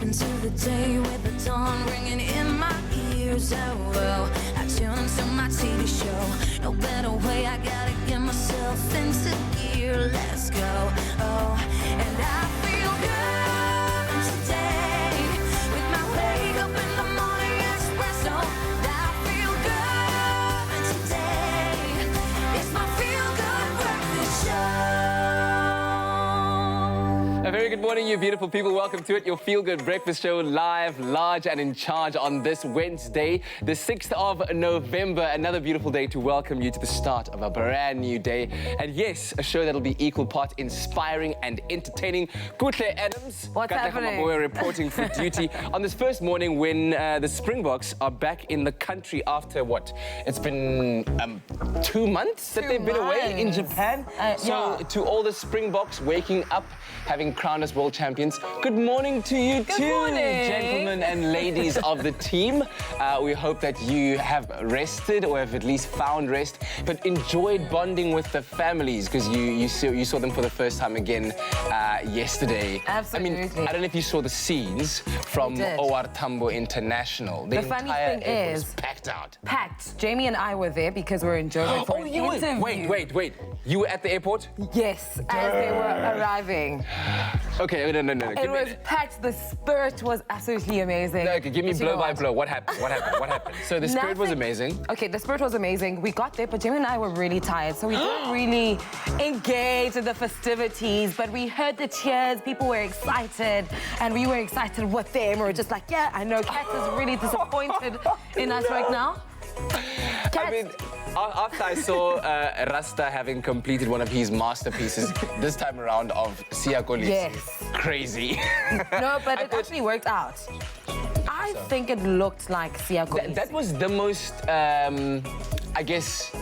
into the day with the dawn ringing in my ears. Oh, well, I tune into my TV show. No better way, I gotta get myself into gear. Let's go. Oh, and I feel good today with my wake up in the morning espresso. I feel good today. It's my feel good breakfast show. A very good morning, you beautiful people. Welcome to it, your feel-good breakfast show, live, large and in charge on this Wednesday, the 6th of November. Another beautiful day to welcome you to the start of a brand new day. And yes, a show that'll be equal part inspiring and entertaining. Kutle Adams, What's happening? We're reporting for duty on this first morning when the Springboks are back in the country after what? It's been 2 months that they've been away in Japan. So to all the Springboks waking up, having crowned us world champions, good morning to you too, gentlemen and ladies of the team. We hope that you have rested or have at least found rest, but enjoyed bonding with the families because you saw them for the first time again yesterday. Absolutely. I mean, I don't know if you saw the scenes from OR Tambo International. The funny thing is, was packed out. Packed. Jamie and I were there because we're in Joburg for an interview. Wait. You were at the airport? Yes, as they were arriving. Okay, no. It was packed. The spirit was absolutely amazing. No, okay, give me blow by blow. What happened? So the spirit was amazing. Okay, the spirit was amazing. We got there, but Jamie and I were really tired, so we didn't really engage in the festivities, but we heard the cheers. People were excited, and we were excited with them. We were just like, yeah, I know Kat is really disappointed in us right now. Kat, I mean, after I saw Rasta having completed one of his masterpieces, this time around of Siyakolisi. Yes. Crazy. No, but it actually worked out. I think it looked like Siyakolisi. That was the most, I guess,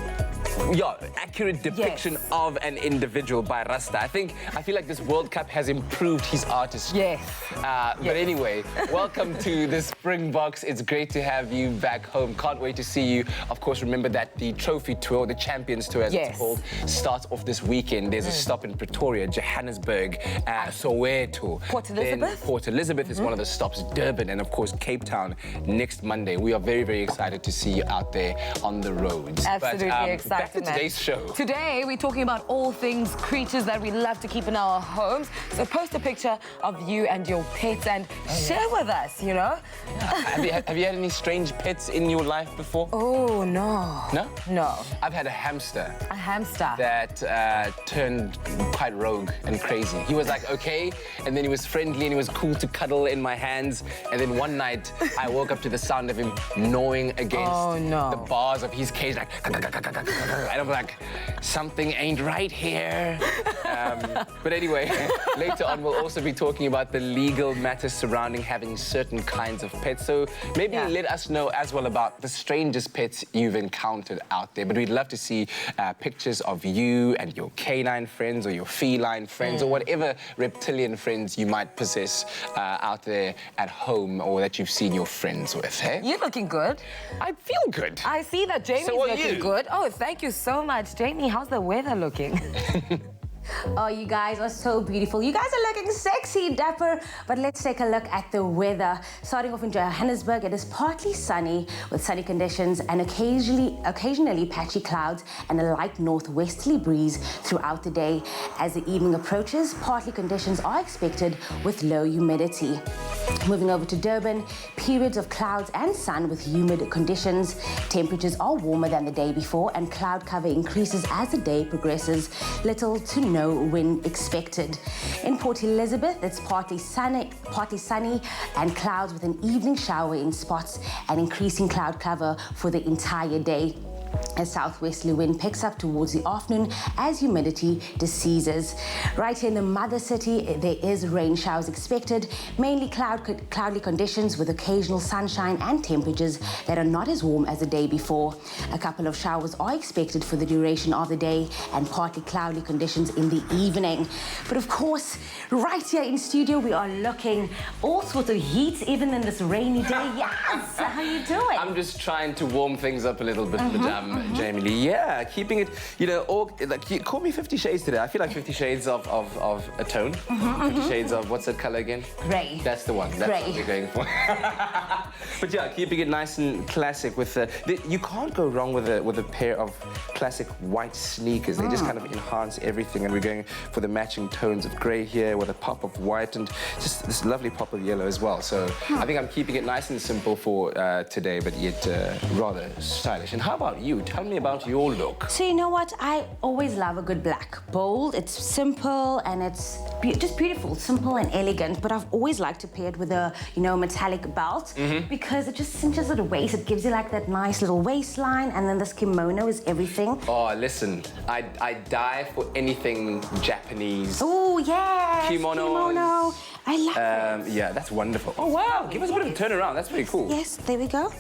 accurate depiction of an individual by Rasta. I feel like this World Cup has improved his artistry. Yes. But anyway, welcome to the Springboks. It's great to have you back home. Can't wait to see you. Of course, remember that the trophy tour, the Champions Tour as it's called, starts off this weekend. There's a stop in Pretoria, Johannesburg, Soweto. Port Elizabeth? Then Port Elizabeth is one of the stops, Durban, and of course Cape Town next Monday. We are very, very excited to see you out there on the roads. Absolutely excited. Back to today's show. Today, we're talking about all things creatures that we love to keep in our homes. So post a picture of you and your pets and share with us, you know? Have you had any strange pets in your life before? Oh, no. No? No. I've had a hamster. A hamster? That turned quite rogue and crazy. He was like, okay, and then he was friendly and he was cool to cuddle in my hands. And then one night, I woke up to the sound of him gnawing against the bars of his cage, like, and I'm like, something ain't right here. But anyway, later on, we'll also be talking about the legal matters surrounding having certain kinds of pets. So maybe let us know as well about the strangest pets you've encountered out there. But we'd love to see pictures of you and your canine friends or your feline friends or whatever reptilian friends you might possess out there at home or that you've seen your friends with, hey? You're looking good. I feel good. I see that Jamie's looking good. Oh, thank you so much. Jamie, how's the weather looking? Oh, you guys are so beautiful. You guys are looking sexy, dapper. But let's take a look at the weather. Starting off in Johannesburg, it is partly sunny with sunny conditions and occasionally patchy clouds and a light northwesterly breeze throughout the day. As the evening approaches, partly conditions are expected with low humidity. Moving over to Durban, periods of clouds and sun with humid conditions. Temperatures are warmer than the day before and cloud cover increases as the day progresses. Little to no wind expected. In Port Elizabeth, it's partly sunny and clouds with an evening shower in spots and increasing cloud cover for the entire day. A southwesterly wind picks up towards the afternoon as humidity deceases. Right here in the mother city, there is rain showers expected, mainly cloudy conditions with occasional sunshine and temperatures that are not as warm as the day before. A couple of showers are expected for the duration of the day and partly cloudy conditions in the evening. But of course, right here in studio, we are looking all sorts of heat, even in this rainy day. Yes, how you doing? I'm just trying to warm things up a little bit, madame. Jamie Lee. Yeah, keeping it, you know, call me 50 Shades today. I feel like 50 Shades of a tone. 50 Shades of, what's that color again? Grey. That's the one. That's Grey. what we're going for. But yeah, keeping it nice and classic with you can't go wrong with a pair of classic white sneakers. They just kind of enhance everything, and we're going for the matching tones of grey here with a pop of white and just this lovely pop of yellow as well. So I think I'm keeping it nice and simple for today, but yet rather stylish. And how about you? Tell me about your look. So you know what? I always love a good black. Bold, it's simple, and it's just beautiful, simple and elegant. But I've always liked to pair it with a, you know, metallic belt because it just cinches at the waist. It gives you like that nice little waistline, and then this kimono is everything. Oh, listen, I die for anything Japanese. Oh, yes. Kimono. I love it. Yeah, that's wonderful. Oh, wow. Give us a bit of a turnaround. That's very cool. Yes, there we go.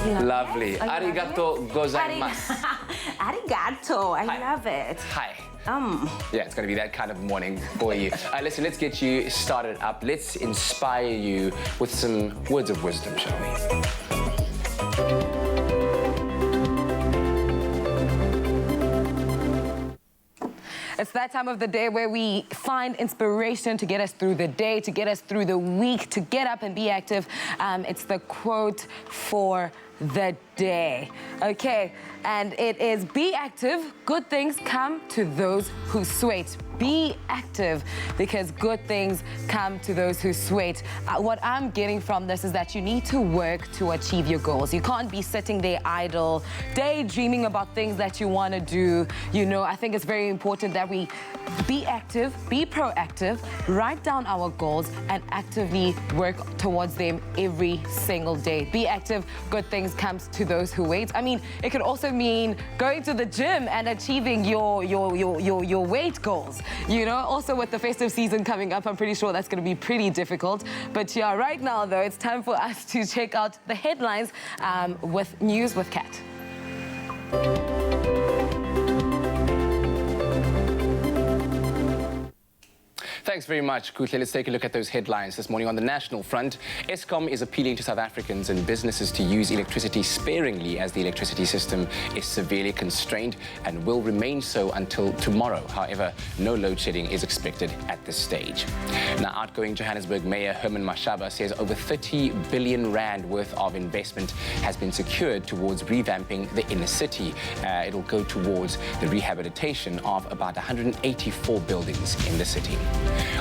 Lovely. Arigato gozaimasu. Arigato. I love it. Hi. Yeah, it's going to be that kind of morning for you. Listen, let's get you started up. Let's inspire you with some words of wisdom, shall we? It's that time of the day where we find inspiration to get us through the day, to get us through the week, to get up and be active. It's the quote for the day. Okay, and it is, be active, good things come to those who sweat. Be active because good things come to those who sweat. What I'm getting from this is that you need to work to achieve your goals. You can't be sitting there idle, daydreaming about things that you want to do. You know, I think it's very important that we be active, be proactive, write down our goals, and actively work towards them every single day. Be active, good things comes to those who wait. I mean, it could also mean going to the gym and achieving your weight goals. You know, also with the festive season coming up, I'm pretty sure that's going to be pretty difficult. But yeah, right now, though, it's time for us to check out the headlines with News with Kat. Thanks very much, Kutle. Let's take a look at those headlines this morning. On the national front, Eskom is appealing to South Africans and businesses to use electricity sparingly as the electricity system is severely constrained and will remain so until tomorrow. However, no load shedding is expected at this stage. Now, outgoing Johannesburg Mayor Herman Mashaba says over 30 billion rand worth of investment has been secured towards revamping the inner city. It'll go towards the rehabilitation of about 184 buildings in the city.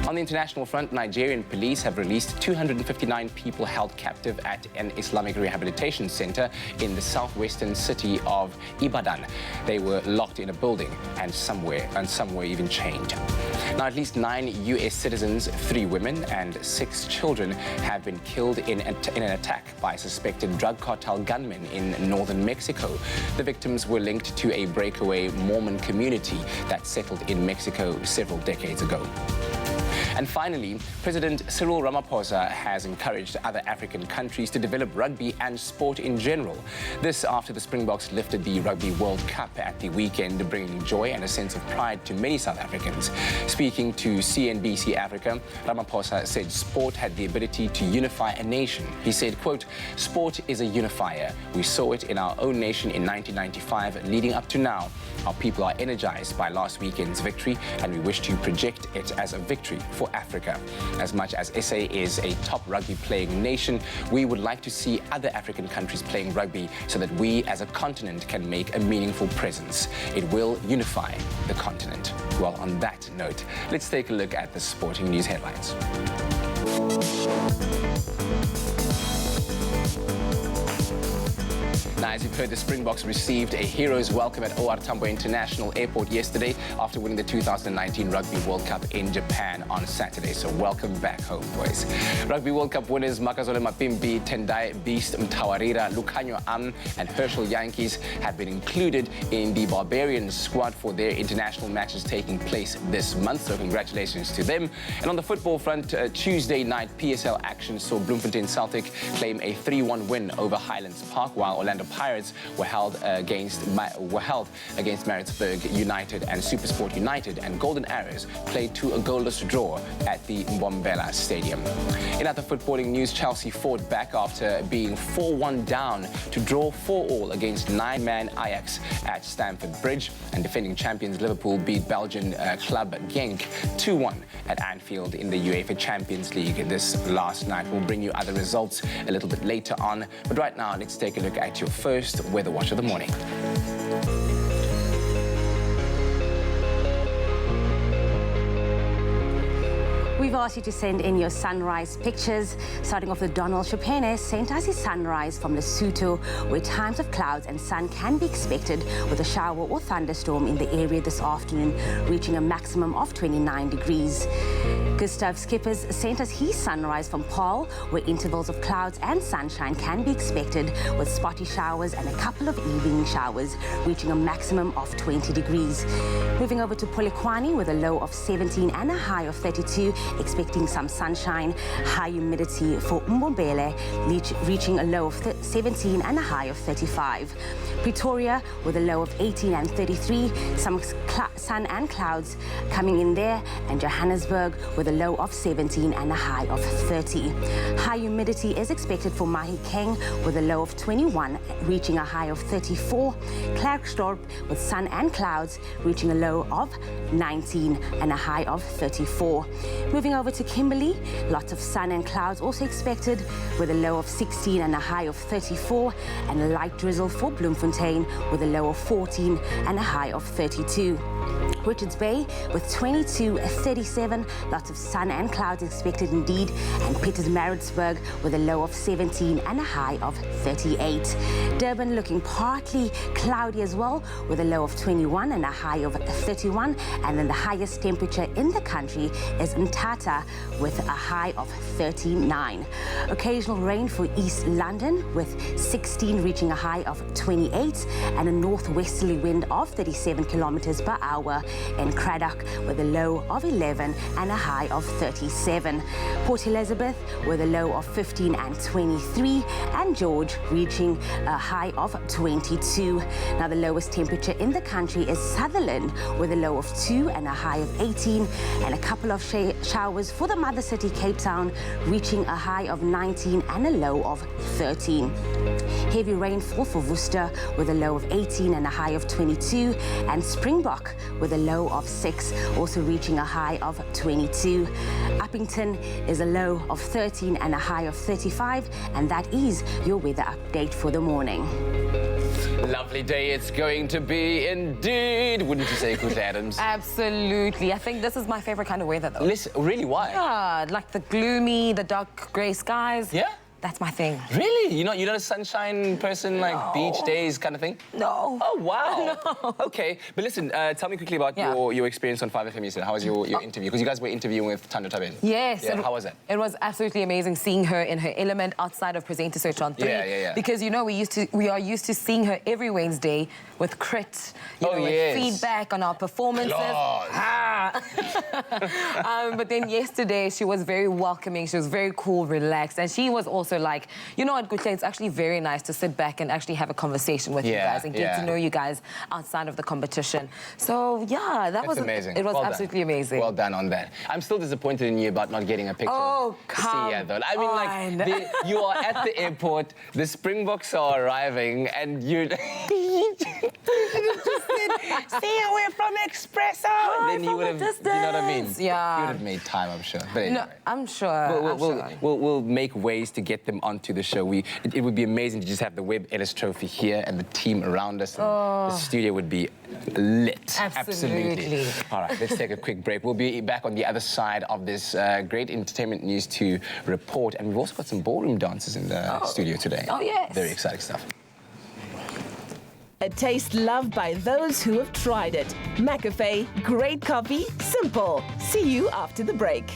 On the international front, Nigerian police have released 259 people held captive at an Islamic rehabilitation center in the southwestern city of Ibadan. They were locked in a building and some were even chained. Now, at least 9 U.S. citizens, 3 women and 6 children have been killed in an attack by suspected drug cartel gunmen in northern Mexico. The victims were linked to a breakaway Mormon community that settled in Mexico several decades ago. And finally, President Cyril Ramaphosa has encouraged other African countries to develop rugby and sport in general. This after the Springboks lifted the Rugby World Cup at the weekend, bringing joy and a sense of pride to many South Africans. Speaking to CNBC Africa, Ramaphosa said sport had the ability to unify a nation. He said, quote, "Sport is a unifier. We saw it in our own nation in 1995 leading up to now. Our people are energized by last weekend's victory, and we wish to project it as a victory for Africa. As much as SA is a top rugby playing nation, we would like to see other African countries playing rugby so that we as a continent can make a meaningful presence. It will unify the continent." Well, on that note, let's take a look at the sporting news headlines. Now, as you've heard, the Springboks received a hero's welcome at OR Tambo International Airport yesterday after winning the 2019 Rugby World Cup in Japan on Saturday. So welcome back home, boys. Rugby World Cup winners Makazole Mapimpi, Tendai Beast Mtawarira, Lucanio Am and Herschel Yankees have been included in the Barbarian squad for their international matches taking place this month. So congratulations to them. And on the football front, Tuesday night PSL action saw Bloemfontein Celtic claim a 3-1 win over Highlands Park, while Orlando Pirates were held against Maritzburg United and Supersport United, and Golden Arrows played to a goalless draw at the Mbombela Stadium. In other footballing news, Chelsea fought back after being 4-1 down to draw 4-4 against nine-man Ajax at Stamford Bridge, and defending champions Liverpool beat Belgian club Genk 2-1 at Anfield in the UEFA Champions League this last night. We'll bring you other results a little bit later on, but right now let's take a look at your first Weather Watch of the morning. We've asked you to send in your sunrise pictures. Starting off with Donald Chopene sent us his sunrise from Lesotho, where times of clouds and sun can be expected with a shower or thunderstorm in the area this afternoon, reaching a maximum of 29 degrees. Gustav Skippers sent us his sunrise from Paarl, where intervals of clouds and sunshine can be expected with spotty showers and a couple of evening showers, reaching a maximum of 20 degrees. Moving over to Polokwane with a low of 17 and a high of 32, expecting some sunshine, high humidity for Mbombela, reaching a low of 17 and a high of 35. Pretoria with a low of 18 and 33, some sun and clouds coming in there, and Johannesburg with a low of 17 and a high of 30. High humidity is expected for Mahikeng with a low of 21, reaching a high of 34. Klerksdorp with sun and clouds, reaching a low of 19 and a high of 34. Moving over to Kimberley, lots of sun and clouds also expected with a low of 16 and a high of 34, and a light drizzle for Bloemfontein with a low of 14 and a high of 32. Richards Bay with 22, 37, lots of sun and clouds expected indeed, and Pietermaritzburg with a low of 17 and a high of 38. Durban looking partly cloudy as well with a low of 21 and a high of 31, and then the highest temperature in the country is Mthatha with a high of 39. Occasional rain for East London with 16 reaching a high of 28, and a northwesterly wind of 37 kilometers per hour in Cradock with a low of 11 and a high of 37. Port Elizabeth with a low of 15 and 23, and George reaching a high of 22. Now the lowest temperature in the country is Sutherland with a low of 2 and a high of 18, and a couple of showers for the mother city Cape Town, reaching a high of 19 and a low of 13. Heavy rainfall for Worcester with a low of 18 and a high of 22, and Springbok with a low of 6, also reaching a high of 22. Uppington is a low of 13 and a high of 35, and that is your weather update for the morning. Lovely day it's going to be indeed, wouldn't you say, Kuhle Adams? Absolutely. I think this is my favorite kind of weather, though. Listen, really, why? Yeah, like the gloomy, the dark grey skies. Yeah? That's my thing. Really? You're not a sunshine person, like beach days kind of thing? No. Oh, wow. No. Okay. But listen, tell me quickly about your experience on 5FM yesterday. How was your interview? Because you guys were interviewing with Thando Tabeni. Yes. Yeah, how was it? It was absolutely amazing seeing her in her element outside of Presenter Search on 3. Yeah. Because, you know, we are used to seeing her every Wednesday with crit, with feedback on our performances. But then yesterday, she was very welcoming. She was very cool, relaxed. And she was also like, you know what, Gutle, it's actually very nice to sit back and actually have a conversation with you guys and get to know you guys outside of the competition. So, yeah, that was amazing. It was absolutely amazing. Well done on that. I'm still disappointed in you about not getting a picture. Oh, come I mean, you are at the airport, the Springboks are arriving, and you just said, "See, we're from Expresso." And then you would have, you know what I mean? Yeah. You would have made time, I'm sure. But anyway. No, I'm sure. We'll make ways to get them onto the show. It would be amazing to just have the Webb Ellis Trophy here and the team around us. And the studio would be lit. Absolutely. All right, let's take a quick break. We'll be back on the other side of this great entertainment news to report. And we've also got some ballroom dancers in the studio today. Oh, yes. Very exciting stuff. A taste loved by those who have tried it. McAfee, great coffee, simple. See you after the break.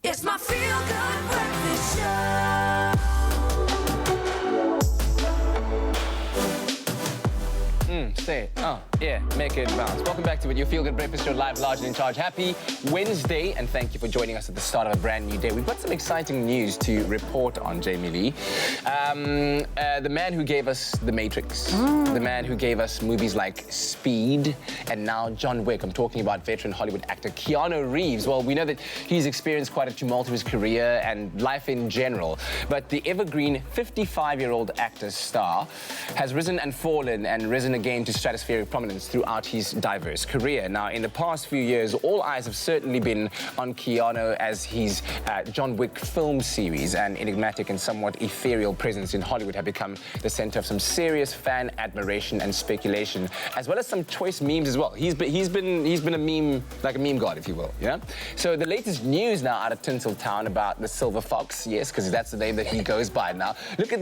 It's my feel-good breakfast show. Say it. Oh, yeah, make it bounce. Welcome back to it, your Feel Good Breakfast Show, live, large and in charge. Happy Wednesday, and thank you for joining us at the start of a brand new day. We've got some exciting news to report on, Jamie Lee. The man who gave us The Matrix, the man who gave us movies like Speed, and now John Wick. I'm talking about veteran Hollywood actor Keanu Reeves. Well, we know that he's experienced quite a tumultuous career and life in general, but the evergreen 55-year-old actor star has risen and fallen and risen again to stratospheric prominence throughout his diverse career. Now, in the past few years, all eyes have certainly been on Keanu as his John Wick film series and enigmatic and somewhat ethereal presence in Hollywood have become the center of some serious fan admiration and speculation, as well as some choice memes as well. He's been a meme, like a meme god, if you will, yeah? So the latest news now out of Tinseltown about the Silver Fox, yes, because that's the name that he goes by now. Look at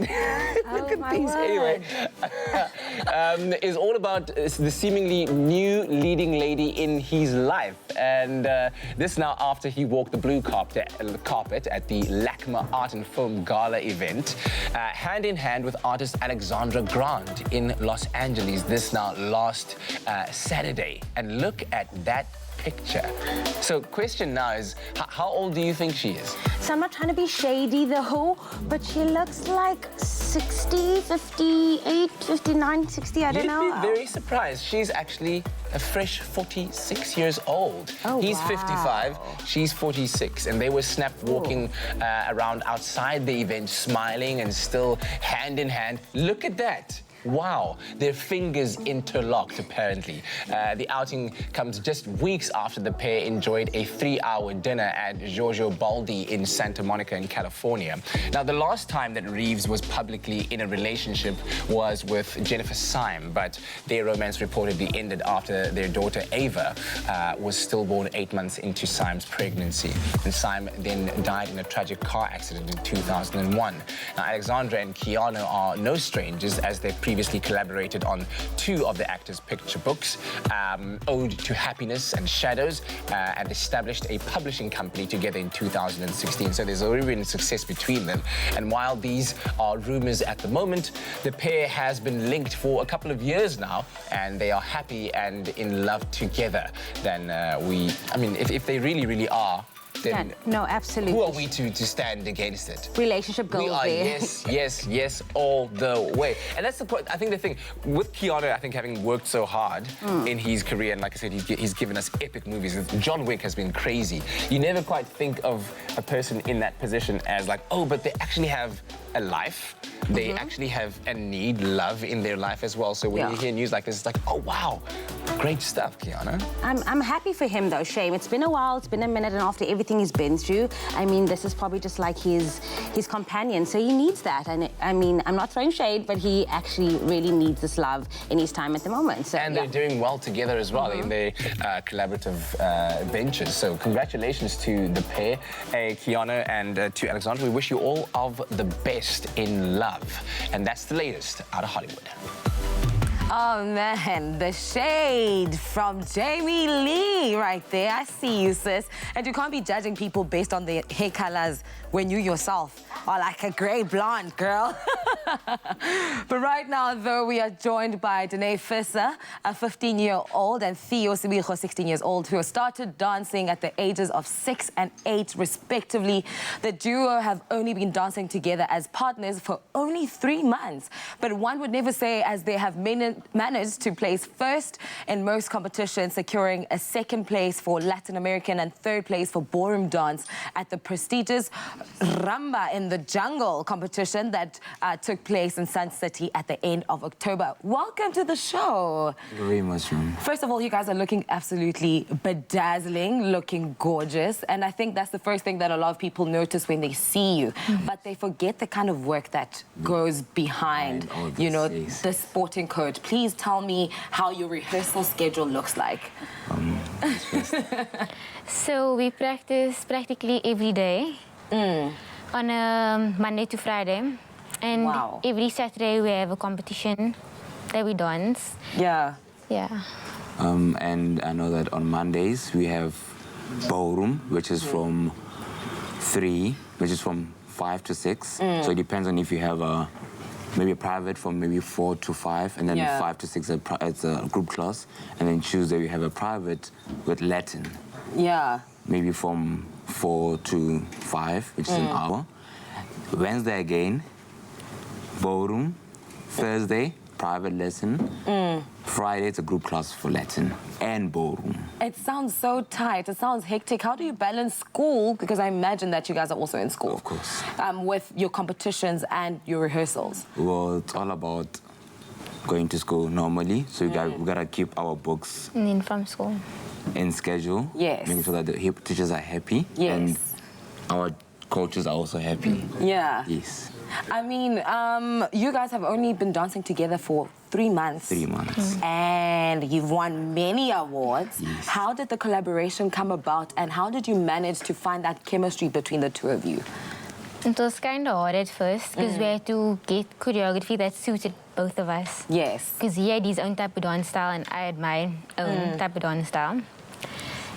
these, anyway. Is all about the seemingly new leading lady in his life. And this now after he walked the blue carpet at the LACMA Art and Film Gala event, hand in hand with artist Alexandra Grant in Los Angeles, this now last Saturday. And look at that picture. So question now is, how old do you think she is? So I'm not trying to be shady though, but she looks like 60, 58, 59, 60, I don't know. You'd be very surprised. She's actually a fresh 46 years old. Oh, He's wow. 55, she's 46, and they were snapped walking around outside the event, smiling and still hand in hand. Look at that. Wow, their fingers interlocked, apparently. The outing comes just weeks after the pair enjoyed a 3-hour dinner at Giorgio Baldi in Santa Monica in California. Now, the last time that Reeves was publicly in a relationship was with Jennifer Syme, but their romance reportedly ended after their daughter Ava was stillborn 8 months into Syme's pregnancy. And Syme then died in a tragic car accident in 2001. Now, Alexandra and Keanu are no strangers, as they previously collaborated on 2 of the actor's picture books, Ode to Happiness and Shadows, and established a publishing company together in 2016. So there's already been success between them. And while these are rumors at the moment, the pair has been linked for a couple of years now, and they are happy and in love together. Then if they really, really are, then Yeah, no, absolutely. who are we to stand against it? Relationship goals We are there. yes, all the way. And that's the point. I think the thing with Keanu, I think having worked so hard in his career, and like I said, he's given us epic movies. John Wick has been crazy. You never quite think of a person in that position as like, oh, but they actually have a life. They actually have and need love in their life as well. So when you hear news like this, it's like, oh, wow, great stuff, Keanu. I'm happy for him though, Shame. It's been a while, it's been a minute, and after everything he's been through, I mean, this is probably just like his companion, so he needs that. And I mean, I'm not throwing shade, but he actually really needs this love in his time at the moment. So, And they're doing well together as well in their collaborative ventures. So congratulations to the pair, Keanu and to Alexandra. We wish you all of the best in love. And that's the latest out of Hollywood. Oh man, the shade from Jamie Lee right there. I see you, sis. And you can't be judging people based on their hair colors when you yourself are like a grey blonde girl. But right now, though, we are joined by Danae Visser, a 15-year-old, and Theo Sibigo, 16 years old, who started dancing at the ages of 6 and 8, respectively. The duo have only been dancing together as partners for only 3 months. But one would never say, as they have managed to place first in most competitions, securing a 2nd place for Latin American and 3rd place for ballroom dance at the prestigious Ramba in the Jungle competition that took place in Sun City at the end of October. Welcome to the show. Thank you very much, ma'am. First of all, you guys are looking absolutely bedazzling, looking gorgeous. And I think that's the first thing that a lot of people notice when they see you. But they forget the kind of work that goes behind, all this, you know, yes. the sporting code. Please tell me how your rehearsal schedule looks like. So we practice practically every day on a Monday to Friday. And Wow. every Saturday we have a competition that we dance. Yeah. Yeah. And I know that on Mondays we have ballroom, which is from 3, which is from 5 to 6. So it depends on if you have maybe a private from maybe 4 to 5, and then 5 to 6 it's a group class. And then Tuesday we have a private with Latin. Yeah. Maybe from 4 to 5, which is an hour. Wednesday again, ballroom. Thursday, private lesson. Friday, it's a group class for Latin and ballroom. It sounds so tight. It sounds hectic. How do you balance school? Because I imagine that you guys are also in school. Of course. With your competitions and your rehearsals. Well, it's all about going to school normally. So we gotta keep our books And then from school. in schedule. Yes. Making sure that the teachers are happy. Yes. And our coaches are also happy. Yeah. Yes. I mean, you guys have only been dancing together for 3 months. 3 months. And you've won many awards. Yes. How did the collaboration come about, and how did you manage to find that chemistry between the two of you? It was kind of hard at first because we had to get choreography that suited both of us. Yes. Because he had his own type of dance style and I had my own type of dance style.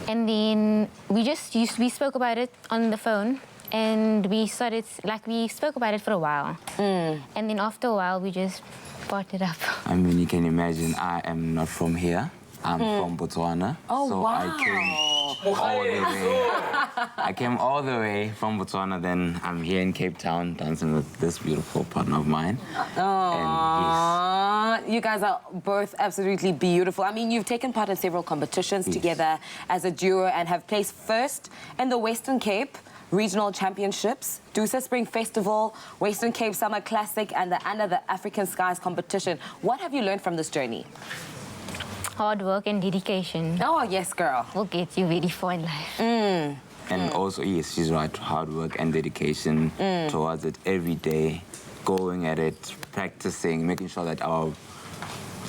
And then we spoke about it on the phone, and we spoke about it for a while. And then after a while, we just brought it up. I mean, you can imagine I am not from here. I'm from Botswana. Oh, so wow. I came all the way. I came all the way from Botswana, then I'm here in Cape Town dancing with this beautiful partner of mine. Aww, you guys are both absolutely beautiful. I mean, you've taken part in several competitions together as a duo and have placed first in the Western Cape Regional Championships, Dusa Spring Festival, Western Cape Summer Classic, and the Under the African Skies competition. What have you learned from this journey? Hard work and dedication Oh, yes, girl. will get you ready for in life. And also, yes, she's right, hard work and dedication towards it every day, going at it, practicing, making sure that our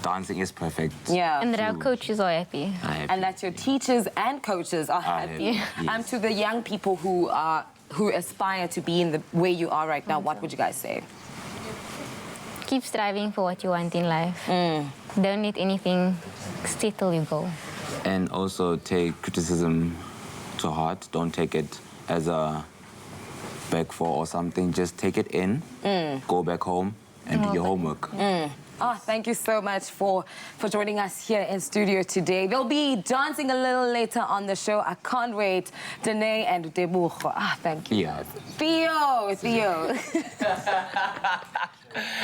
dancing is perfect. Yeah. And that our coaches are happy. And that your teachers and coaches are happy. Yes. To the young people who aspire to be in the way you are right now, what would you guys say? Keep striving for what you want in life. Don't let anything settle your goal. And also take criticism to heart. Don't take it as a back for or something. Just take it in, go back home, and do your homework. Oh, thank you so much for joining us here in studio today. They'll be dancing a little later on the show. I can't wait. Danae and Debucho. Ah, thank you. Yeah. Theo.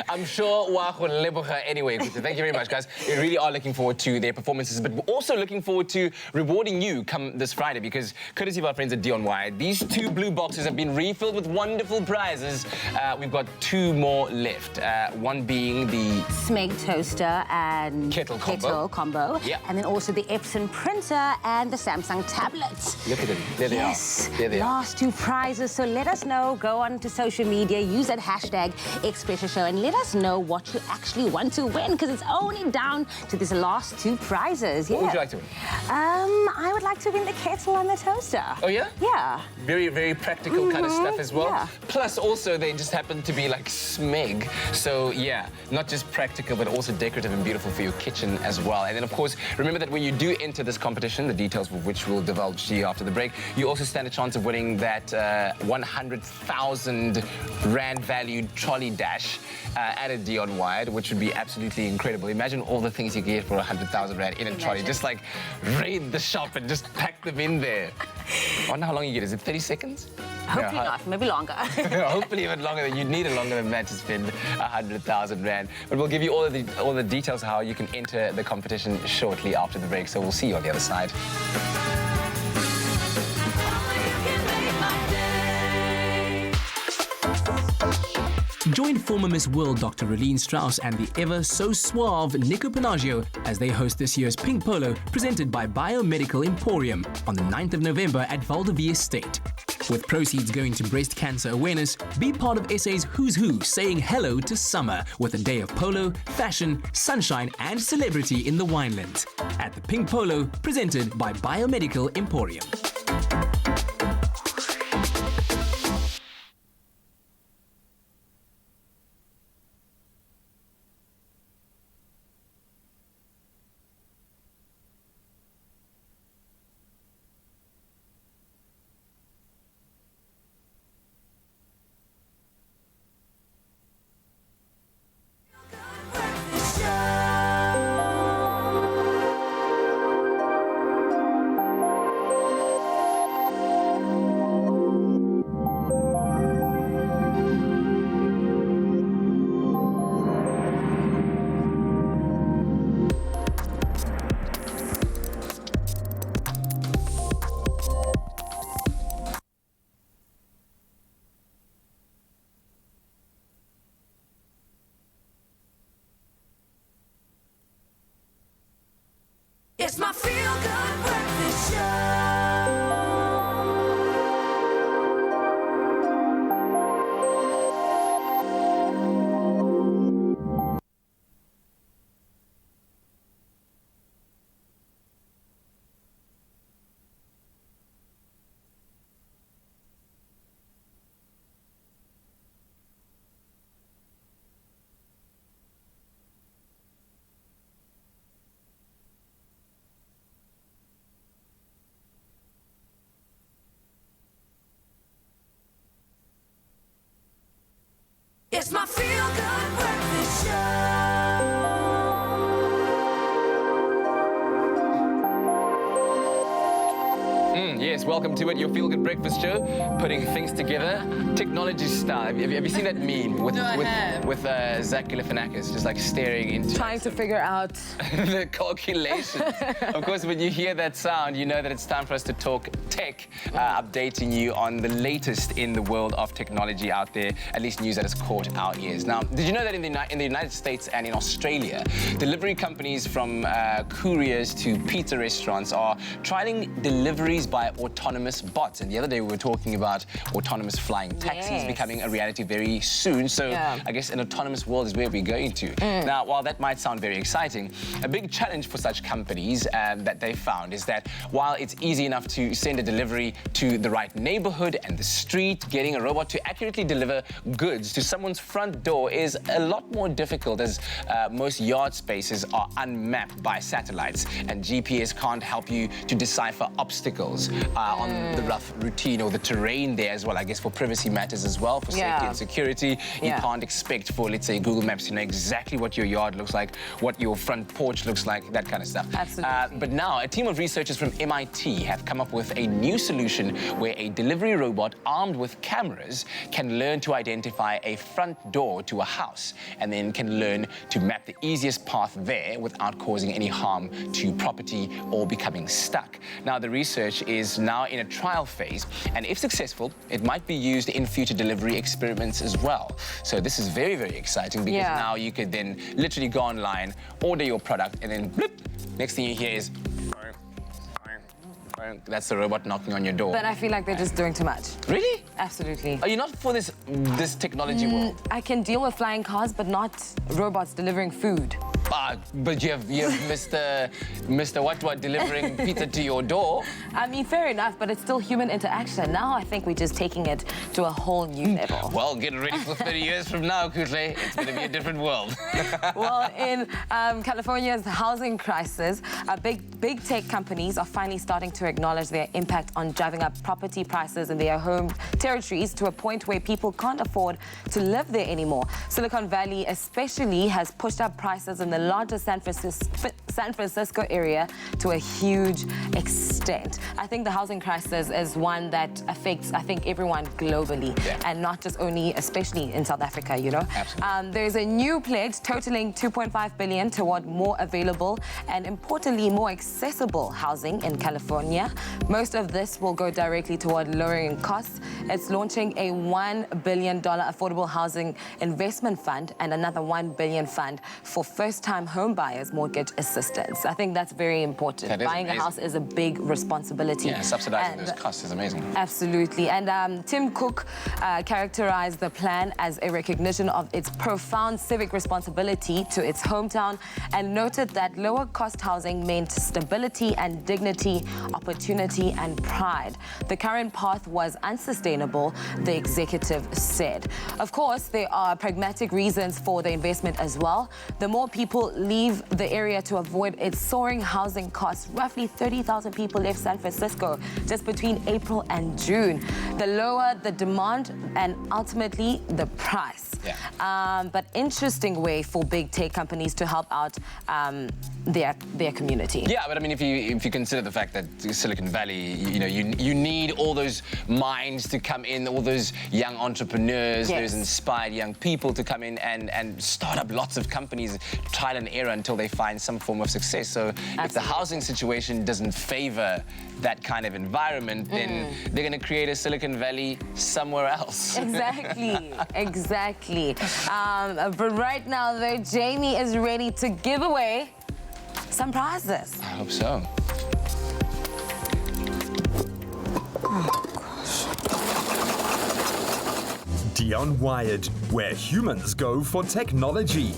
I'm sure Wahun Lebocha anyway. Thank you very much, guys. We really are looking forward to their performances, but we're also looking forward to rewarding you come this Friday because, courtesy of our friends at Dion Wyatt, these 2 blue boxes have been refilled with wonderful prizes. We've got 2 more left, one being the Smeg toaster and Kettle combo. Yeah. And then also the Epson printer and the Samsung tablets. Look at them. There they Yes. are. There they are. Last 2 prizes. So let us know. Go on to social media. Use that hashtag Expresso Show and let us know what you actually want to win because it's only down to these last 2 prizes. Yeah. What would you like to win? I would like to win the kettle and the toaster. Oh, yeah? Yeah. Very, very practical kind of stuff as well. yeah. Plus, also, they just happen to be like smeg. So, yeah, not just practical, but also decorative and beautiful for your kitchen as well. And then, of course, remember that when you do enter this competition, the details of which we'll divulge to you after the break, you also stand a chance of winning that 100,000 Rand valued trolley dash at a Dion Wyatt, which would be absolutely incredible. Imagine all the things you get for 100,000 Rand in a trolley. Just like raid the shop and just pack them in there. I wonder how long you get. Is it 30 seconds? Hopefully not. Maybe longer. Hopefully even longer. You'd need it longer than that to spend 100,000 Rand. But we'll give you all the details of how you can enter the competition shortly after the break. So we'll see you on the other side. Join former Miss World Dr. Raleen Strauss and the ever so suave Nico Panaggio as they host this year's Pink Polo presented by Biomedical Emporium on the 9th of November at Valdevie Estate. With proceeds going to breast cancer awareness, be part of SA's Who's Who saying hello to summer with a day of polo, fashion, sunshine and celebrity in the Winelands at the Pink Polo presented by Biomedical Emporium. It's my feel-good breakfast show. Yes, welcome to it, your feel-good breakfast show, putting things together, technology style. Have you seen that meme with Zach Galifianakis just like staring into Trying to figure out the calculations? Of course, when you hear that sound, you know that it's time for us to talk tech, updating you on the latest in the world of technology out there, at least news that has caught our ears. Now, did you know that in the United States and in Australia, delivery companies from couriers to pizza restaurants are trialing deliveries by autonomous bots? And the other day we were talking about autonomous flying taxis becoming a reality very soon. So I guess an autonomous world is where we're going to. Now, while that might sound very exciting, a big challenge for such companies that they found is that while it's easy enough to send a delivery to the right neighborhood and the street, getting a robot to accurately deliver goods to someone's front door is a lot more difficult, as most yard spaces are unmapped by satellites and GPS can't help you to decipher obstacles on the rough routine or the terrain there as well. I guess for privacy matters as well, for safety and security. You can't expect for, let's say, Google Maps to know exactly what your yard looks like, what your front porch looks like, that kind of stuff. Absolutely. But now, a team of researchers from MIT have come up with a new solution where a delivery robot armed with cameras can learn to identify a front door to a house and then can learn to map the easiest path there without causing any harm to property or becoming stuck. Now, the research is now in a trial phase, and if successful, it might be used in future delivery experiments as well. So this is very, very exciting because now you could then literally go online, order your product, and then bloop, next thing you hear is that's the robot knocking on your door. But I feel like they're just doing too much. Really? Absolutely. Are you not for this technology world? I can deal with flying cars, but not robots delivering food. But you have Mr. What delivering pizza to your door. I mean, fair enough, but it's still human interaction. Now I think we're just taking it to a whole new level. Well, get ready for 30 years from now, Kutle. It's going to be a different world. Well, in California's housing crisis, big tech companies are finally starting to acknowledge their impact on driving up property prices in their home territories to a point where people can't afford to live there anymore. Silicon Valley especially has pushed up prices in the larger San Francisco area to a huge extent. I think the housing crisis is one that affects, I think, everyone globally, and not just only, especially in South Africa, you know. There's a new pledge totaling $2.5 billion toward more available and, importantly, more accessible housing in California. Most of this will go directly toward lowering costs. It's launching a $1 billion affordable housing investment fund and another $1 billion fund for first-time home buyers mortgage assistance. I think that's very important. Buying a house is a big responsibility. Yeah, subsidizing those costs is amazing. Absolutely. And Tim Cook characterized the plan as a recognition of its profound civic responsibility to its hometown and noted that lower-cost housing meant stability and dignity, opportunity and pride. The current path was unsustainable, the executive said. Of course, there are pragmatic reasons for the investment as well. The more people leave the area to avoid its soaring housing costs, roughly 30,000 people left San Francisco just between April and June. The lower the demand and ultimately the price. But interesting way for big tech companies to help out their community. Yeah, but I mean, if you consider the fact that Silicon Valley, you know, you need all those minds to come in, all those young entrepreneurs, those inspired young people to come in and start up lots of companies, trial and error until they find some form of success. So if the housing situation doesn't favor that kind of environment, then they're going to create a Silicon Valley somewhere else. Exactly, exactly. But right now, though, Jamie is ready to give away some prizes. I hope so. Dion Wired, where humans go for technology.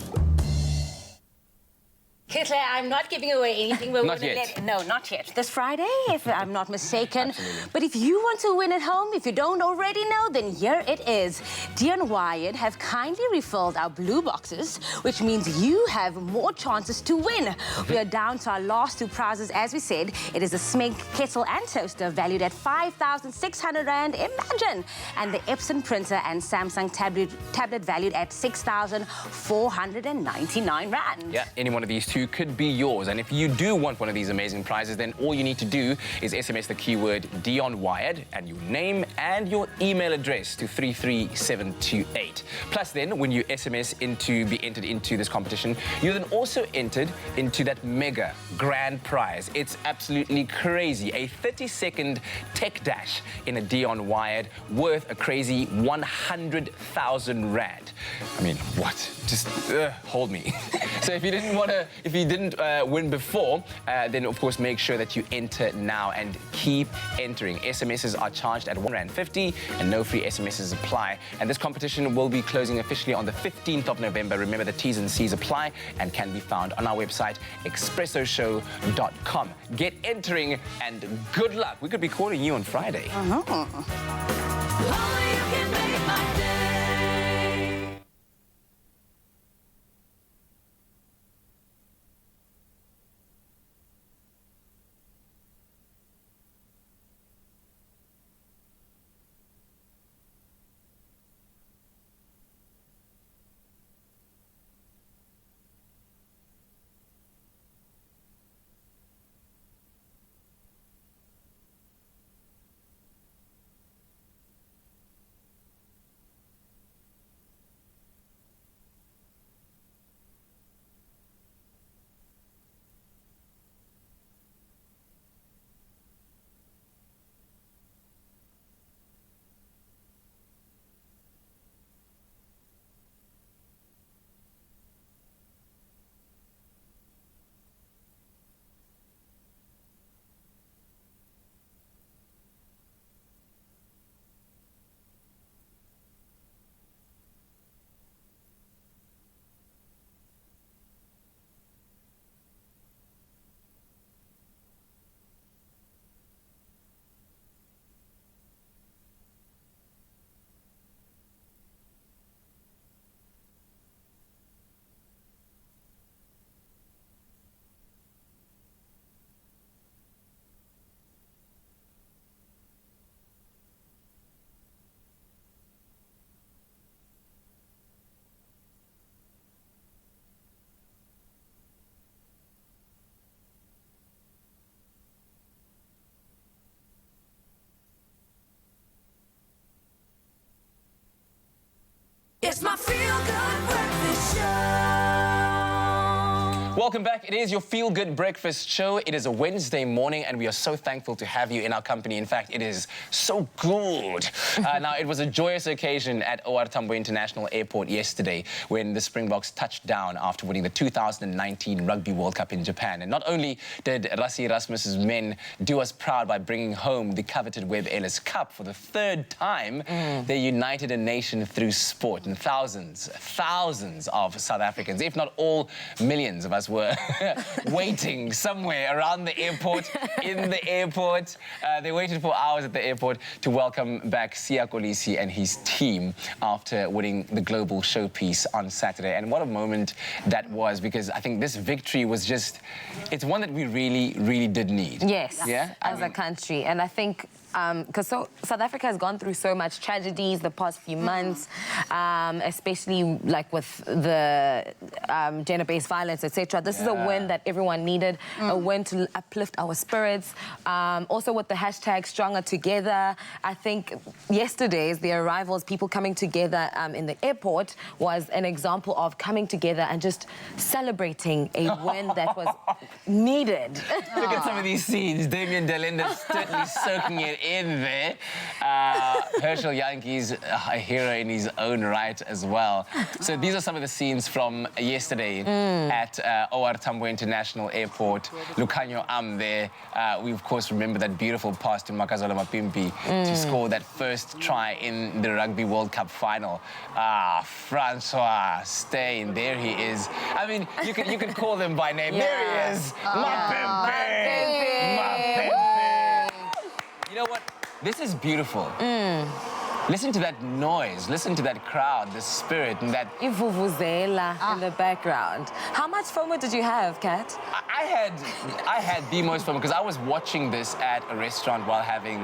Claire, I'm not giving away anything. We're Not gonna yet. No, not yet. This Friday, if I'm not mistaken. Absolutely. But if you want to win at home, if you don't already know, then here it is. Dion Wyatt have kindly refilled our blue boxes, which means you have more chances to win. We are down to our last two prizes, as we said. It is a Smeg kettle and toaster valued at 5,600 Rand. Imagine! And the Epson printer and Samsung tablet valued at 6,499 Rand. Yeah, any one of these two could be yours. And if you do want one of these amazing prizes, then all you need to do is SMS the keyword Dion Wyatt and your name and your email address to 33728. Plus then, when you SMS be entered into this competition, you're then also entered into that mega grand prize. It's absolutely crazy. A 30-second tech dash in a Dion Wyatt worth a crazy 100,000 Rand. I mean, what? Just hold me. So if you didn't win before, then of course make sure that you enter now and keep entering. SMSs are charged at R1.50 and no free SMSs apply. And this competition will be closing officially on the 15th of November. Remember, the T's and C's apply and can be found on our website, expressoshow.com. Get entering and good luck. We could be calling you on Friday. Only you can make my day. It's my feel-good breakfast show. Welcome back. It is your Feel Good Breakfast show. It is a Wednesday morning, and we are so thankful to have you in our company. In fact, it is so good. Now, it was a joyous occasion at OR Tambo International Airport yesterday when the Springboks touched down after winning the 2019 Rugby World Cup in Japan. And not only did Rassie Erasmus's men do us proud by bringing home the coveted Webb Ellis Cup for the third time, they united a nation through sport. And thousands of South Africans, if not all millions of us, were waiting somewhere around the airport, in the airport. They waited for hours at the airport to welcome back Siya Kolisi and his team after winning the global showpiece on Saturday. And what a moment that was, because I think this victory was just, it's one that we really did need. Yes, yeah? as a country. And I think because South Africa has gone through so much tragedies the past few months, especially like with the gender-based violence, etc. This is a win that everyone needed, a win to uplift our spirits. Also with the hashtag Stronger Together, I think yesterday's, the arrivals, people coming together in the airport was an example of coming together and just celebrating a win that was needed. Look at some of these scenes. Damien Delenda certainly soaking it in there. Herschel Yankee's a hero in his own right as well. So these are some of the scenes from yesterday at OR Tambo International Airport. Lucanio Am there. We, of course, remember that beautiful pass to Makazola Mapimpi to score that first try in the Rugby World Cup final. Francois Steyn, there he is. I mean, you can call them by name. There he is. Mapimpi. You know what? This is beautiful. Listen to that noise. Listen to that crowd, the spirit, and that... Ivuvuzela in the background. How much FOMO did you have, Kat? I had the most fun because I was watching this at a restaurant while having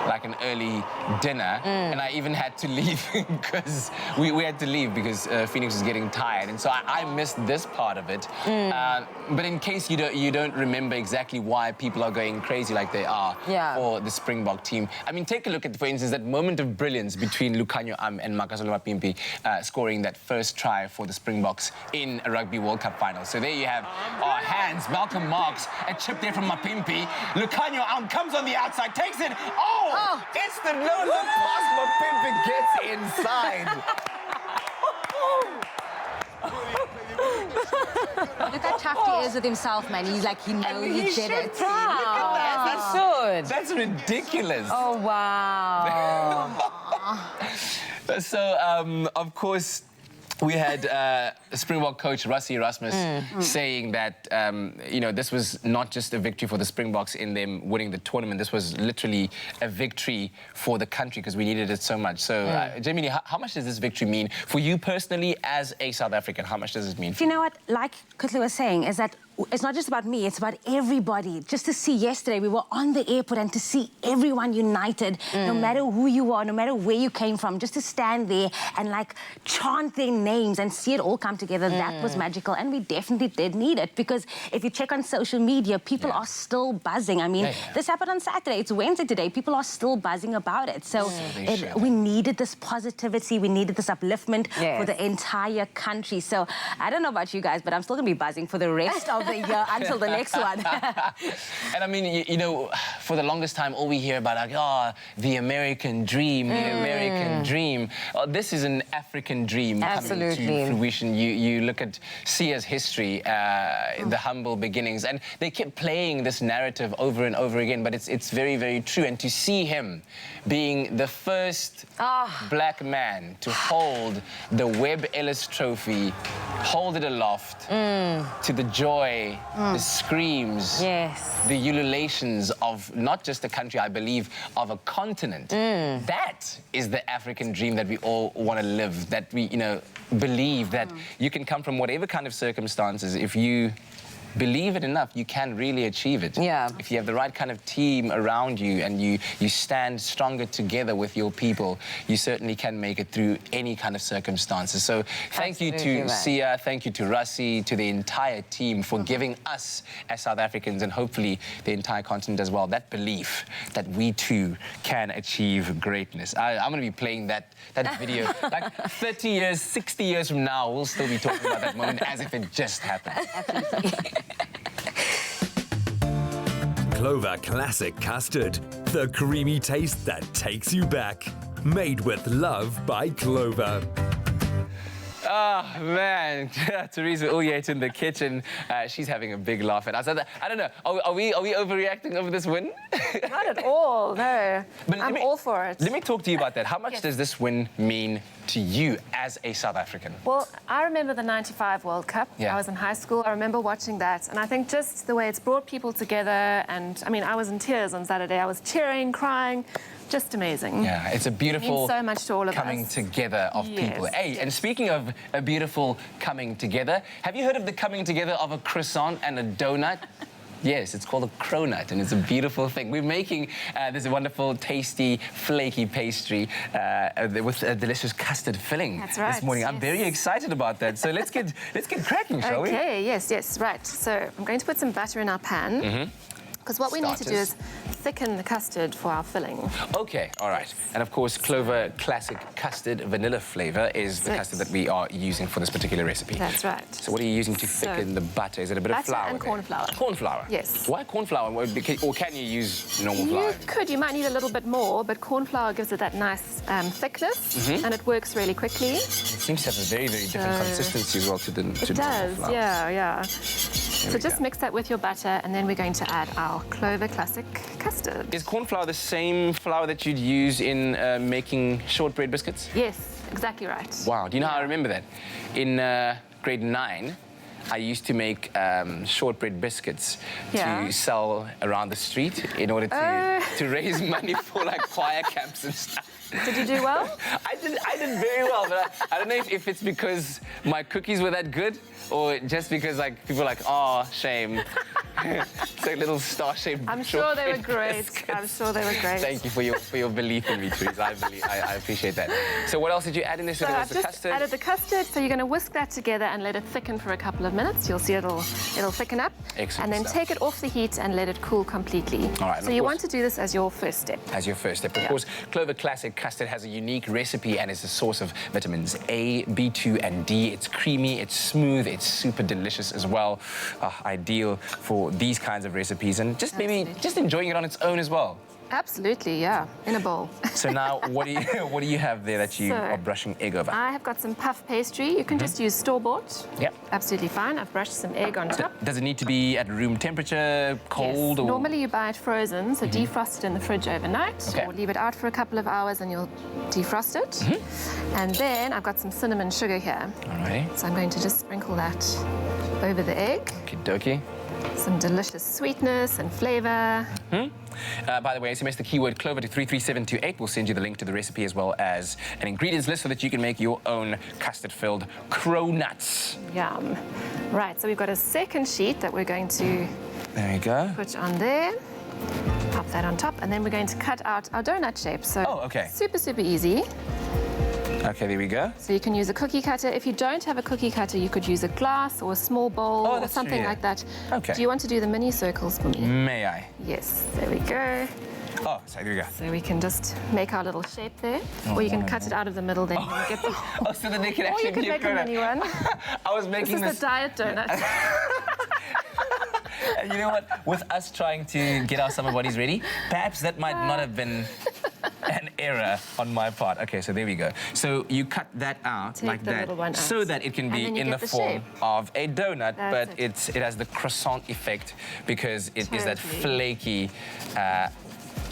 like an early dinner, and I even had to leave because we had to leave because Phoenix was getting tired, and so I missed this part of it. But in case you don't remember exactly why people are going crazy like they are for the Springbok team, I mean, take a look at, for instance, that moment of brilliance between Lucanio Am and Makazola Mapimpi scoring that first try for the Springboks in a Rugby World Cup final. So there you have our hands. Malcolm marks a chip there from Mapimpi. Lucanio Am comes on the outside, takes it. Oh! It's the no-look pass. Mapimpi gets inside. Look how tough he is with himself, man. He's like, he did it. That's ridiculous. Oh, wow. So, of course, we had Springbok coach Rassie Erasmus saying that, you know, this was not just a victory for the Springboks in them winning the tournament. This was literally a victory for the country because we needed it so much. So, Jamie, how much does this victory mean for you personally as a South African? How much does it mean? You know what, like Kutli was saying, is that it's not just about me, it's about everybody. Just to see yesterday, we were on the airport and to see everyone united, no matter who you are, no matter where you came from, just to stand there and like chant their names and see it all come together, that was magical. And we definitely did need it because if you check on social media, people are still buzzing. I mean, this happened on Saturday, it's Wednesday today, people are still buzzing about it. So we needed this positivity, we needed this upliftment for the entire country. So I don't know about you guys, but I'm still gonna be buzzing for the rest of the year until the next one. And I mean, you know, for the longest time, all we hear about, like, oh, the American dream, the American dream. Oh, this is an African dream coming to fruition. You look at Sia's history, the humble beginnings, and they kept playing this narrative over and over again, but it's very, very true. And to see him being the first black man to hold the Webb Ellis Trophy, hold it aloft to the joy, the screams, the ululations of not just a country, I believe, of a continent. That is the African dream that we all want to live, that we, you know, believe that you can come from whatever kind of circumstances. If you believe it enough, you can really achieve it. If you have the right kind of team around you and you stand stronger together with your people, you certainly can make it through any kind of circumstances. So thank you to Sia, thank you to Rassie, to the entire team for giving us as South Africans and hopefully the entire continent as well, that belief that we too can achieve greatness. I'm going to be playing that video like 30 years, 60 years from now, we'll still be talking about that moment as if it just happened. Clover Classic Custard, the creamy taste that takes you back. Made with love by Clover. Oh, man. Teresa Ulyate in the kitchen. She's having a big laugh at us. I don't know. Are we overreacting over this win? Not at all, no. But I'm all for it. Let me talk to you about that. How much does this win mean to you as a South African? Well, I remember the 95 World Cup. I was in high school. I remember watching that. And I think just the way it's brought people together. And, I mean, I was in tears on Saturday. I was cheering, crying. Just amazing. Yeah, it's a beautiful it means so much to all of coming us. together of people. Hey, and speaking of a beautiful coming together, have you heard of the coming together of a croissant and a donut? Yes, it's called a cronut, and it's a beautiful thing. We're making this wonderful, tasty, flaky pastry with a delicious custard filling this morning. I'm very excited about that. So let's get cracking, shall we? Okay, yes, right. So I'm going to put some butter in our pan. Because what we need to do is thicken the custard for our filling. Okay, all right. And of course, Clover Classic Custard Vanilla flavor is the custard that we are using for this particular recipe. That's right. So what are you using to thicken the butter? Is it a bit of flour? Butter and corn flour. Corn flour? Yes. Why corn flour? Or can you use normal flour? You might need a little bit more, but corn flour gives it that nice thickness, and it works really quickly. It seems to have a very, very different consistency as well to normal flour. It does, yeah. So just mix that with your butter, and then we're going to add our Clover Classic custard. Is corn flour the same flour that you'd use in making shortbread biscuits? Yes, exactly right. Wow, do you know how I remember that? In grade 9, I used to make shortbread biscuits to sell around the street in order to raise money for like choir camps and stuff. Did you do well? I did very well, but I don't know if it's because my cookies were that good or just because like people were like, oh, shame. It's like little star-shaped. I'm sure they were great. Biscuits. I'm sure they were great. Thank you for your belief in me, Therese. I appreciate that. So what else did you add in this? So I've just added the custard. So you're going to whisk that together and let it thicken for a couple of minutes. You'll see it'll thicken up. Excellent and then stuff. take it off the heat and let it cool completely. All right. So you want to do this as your first step. As your first step. Of course, Clover Classic Custard has a unique recipe and is a source of vitamins A, B2 and D. It's creamy, it's smooth, it's super delicious as well. Ideal for these kinds of recipes and just maybe just enjoying it on its own as well. Absolutely, yeah, in a bowl. So now, what do you have there that you are brushing egg over? I have got some puff pastry. You can just use store-bought. Yep. Absolutely fine. I've brushed some egg on top. Does it need to be at room temperature, cold? Yes. Or? Normally you buy it frozen, so defrost it in the fridge overnight, or leave it out for a couple of hours and you'll defrost it. And then I've got some cinnamon sugar here. All right. So I'm going to just sprinkle that over the egg. Okie dokie. Some delicious sweetness and flavour. By the way, SMS the keyword Clover to 33728. We'll send you the link to the recipe as well as an ingredients list so that you can make your own custard-filled cronuts. Yum. Right, so we've got a second sheet that we're going to There we go. put on there. Pop that on top, and then we're going to cut out our donut shape. So super, super easy. Okay, there we go. So you can use a cookie cutter. If you don't have a cookie cutter, you could use a glass or a small bowl or something like that. Okay. Do you want to do the mini circles for me? May I? Yes, there we go. Oh, so there we go. So we can just make our little shape there. Or you can cut it out of the middle, then you can get the... Oh, so then they can Or actually you can be a make a donut. mini one. I was making This is the diet donut. And you know what? With us trying to get our summer bodies ready, perhaps that might not have been an error on my part. Okay, so there we go. So you cut that out Take like the that little one out. so that it can be And then you in the get the form shape. of a donut, That's but it has the croissant effect because it is that Totally. flaky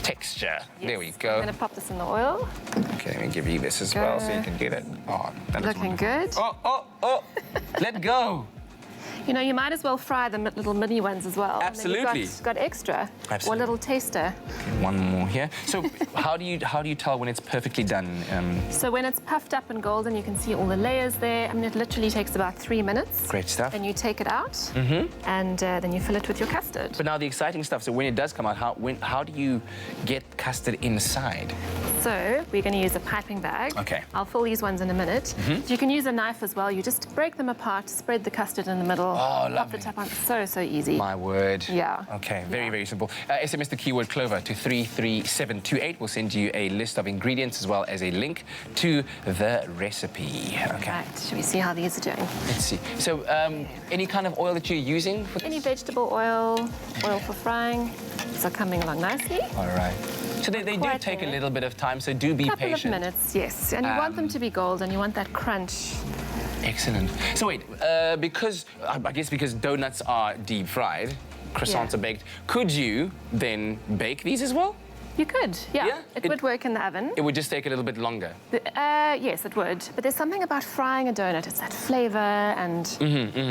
texture. There we I'm go. going to pop this in the oil. Okay, let me give you this as well so you can get it. Oh, that looks Looking wonderful. good. Oh, let go. You know, you might as well fry the little mini ones as well. Absolutely. And then you've got extra. Absolutely. Or a little taster. Okay, one more here. So how do you tell when it's perfectly done? So when it's puffed up and golden, you can see all the layers there. I mean, it literally takes about 3 minutes. Great stuff. Then you take it out, and then you fill it with your custard. But now the exciting stuff. So when it does come out, how do you get custard inside? So we're going to use a piping bag. Okay. I'll fill these ones in a minute. So you can use a knife as well. You just break them apart, spread the custard in the middle. Oh, Pop lovely. the top on. So easy. My word. Yeah. Okay, very simple. SMS the keyword Clover to 33728. We'll send you a list of ingredients as well as a link to the recipe. Okay. Right, should we see how these are doing? Let's see. So any kind of oil that you're using for this? Any vegetable oil, oil for frying. These are coming along nicely. All right. So they do Quite take a there. little bit of time, so do be Couple patient. of minutes, yes. And you want them to be golden. You want that crunch. Excellent. So wait, because donuts are deep fried, croissants are baked, could you then bake these as well? You could, yeah. Yeah? It would work in the oven. It would just take a little bit longer. Yes, it would. But there's something about frying a donut. It's that flavour and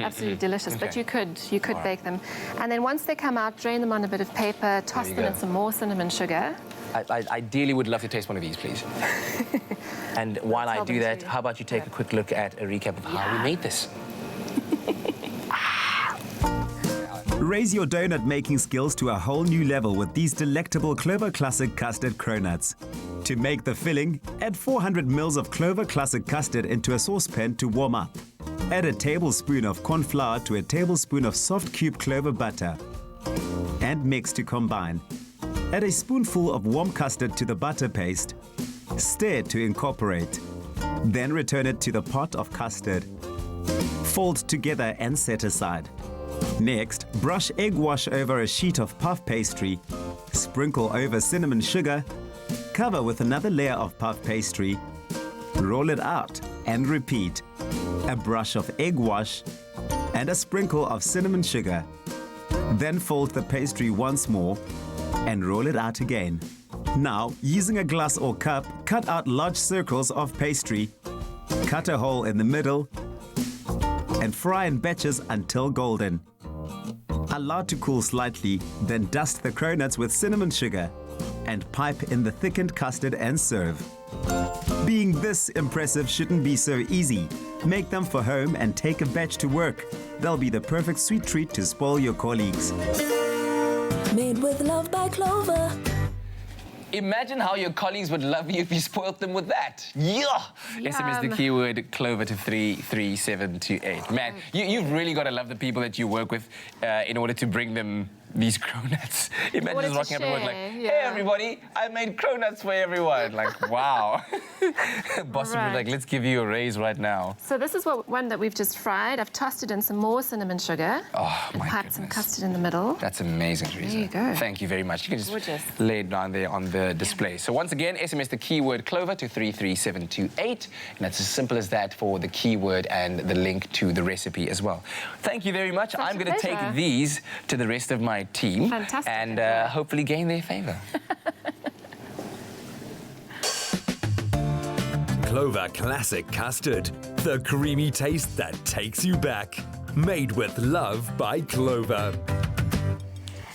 absolutely delicious. Okay. But you could bake them. And then once they come out, drain them on a bit of paper, toss you them go. in some more cinnamon sugar. I ideally would love to taste one of these, please. And while I tell do them that, to. how about you take a quick look at a recap of how we made this? Raise your donut making skills to a whole new level with these delectable Clover Classic Custard Cronuts. To make the filling, add 400 ml of Clover Classic Custard into a saucepan to warm up. Add a tablespoon of corn flour to a tablespoon of soft cube clover butter. And and mix to combine. Add a spoonful of warm custard to the butter paste. Stir to incorporate. Then return it to the pot of custard. Fold together and set aside. Next, brush egg wash over a sheet of puff pastry. Sprinkle over cinnamon sugar. Cover with another layer of puff pastry. Roll it out and repeat. A brush of egg wash and a sprinkle of cinnamon sugar. Then fold the pastry once more and roll it out again. Now, using a glass or cup, cut out large circles of pastry. Cut a hole in the middle and fry in batches until golden. Allow to cool slightly, then dust the cronuts with cinnamon sugar and pipe in the thickened custard and serve. Being this impressive shouldn't be so easy. Make them for home and take a batch to work. They'll be the perfect sweet treat to spoil your colleagues. Made with love by Clover. Imagine how your colleagues would love you if you spoiled them with that. Yeah! SMS the keyword Clover to 33728. Man, you've really got to love the people that you work with in order to bring them these cronuts. Imagine just rocking up at work like, hey everybody, I made cronuts for everyone. Like, wow. Boss would be like, let's give you a raise right now. So this is one that we've just fried. I've tossed it in some more cinnamon sugar. Oh, and my piped goodness. some custard in the middle. That's amazing, Teresa. There you go. Thank you very much. You can just Gorgeous. lay it down there on the display. So once again, SMS the keyword Clover to 33728. And that's as simple as that for the keyword and the link to the recipe as well. Thank you very much. Such I'm a going to take pleasure. these to the rest of my team. Fantastic. And hopefully gain their favor. Clover Classic Custard, the creamy taste that takes you back. Made with love by Clover.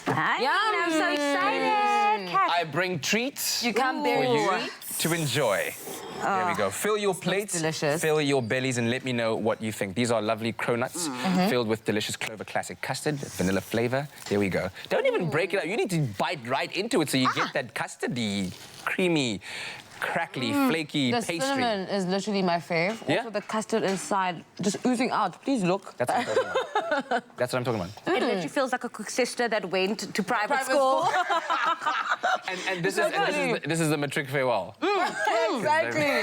Hi, I'm so excited. Kat. I bring treats You come for there you to enjoy. There we go. Fill your plates, delicious. fill your bellies, and let me know what you think. These are lovely cronuts filled with delicious Clover Classic custard, vanilla flavor. There we go. Don't even break it up. You need to bite right into it so you get that custardy, creamy, crackly, flaky The pastry. cinnamon is literally my fave. Yeah? Also the custard inside just oozing out. Please look. That's what I'm talking about. That's what I'm talking about. It literally feels like a cook sister that went to private school. And this is the matric farewell. Exactly.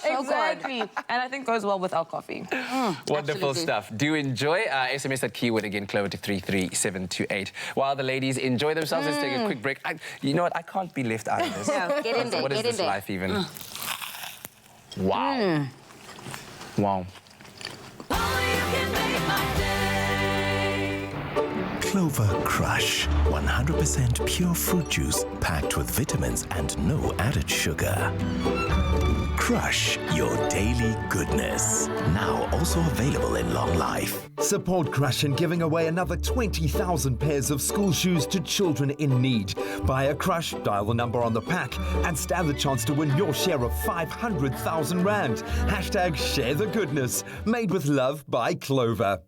Exactly. And I think goes well with our coffee. Wonderful Absolutely. stuff. Do enjoy. SMS that keyword again, Clover to 33728. While the ladies enjoy themselves, let's take a quick break. You know what? I can't be left out of this. No, get in there, What is get in this there. life even? Wow. Wow. Clover Crush, 100% pure fruit juice packed with vitamins and no added sugar. Crush your daily goodness. Now also available in long life. Support Crush in giving away another 20,000 pairs of school shoes to children in need. Buy a Crush, dial the number on the pack, and stand the chance to win your share of 500,000 Rand. Hashtag share the goodness. Made with love by Clover.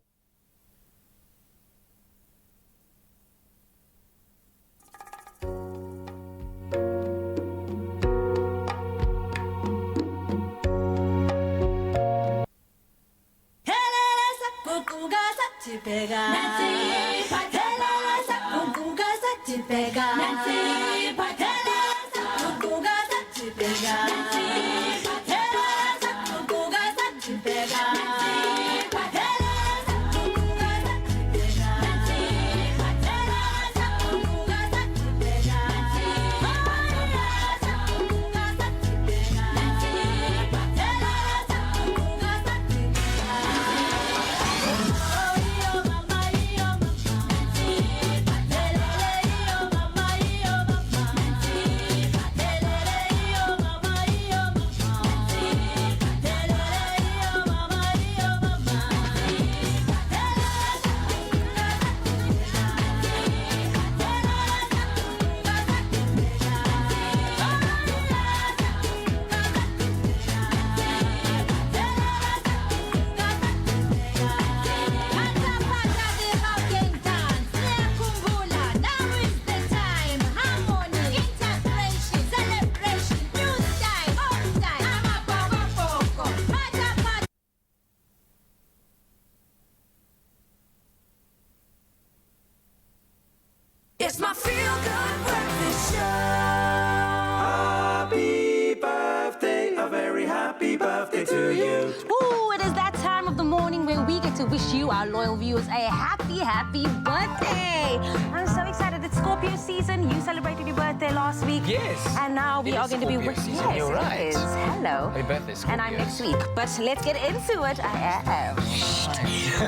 wish you, our loyal viewers, a happy, happy birthday. I'm so excited. It's Scorpio season. You celebrated your birthday last week. Yes. And now we It are is going to be Scorpio with season, you're right. It is. Hello. Happy birthday, And I'm Scorpios. next week. But let's get into it.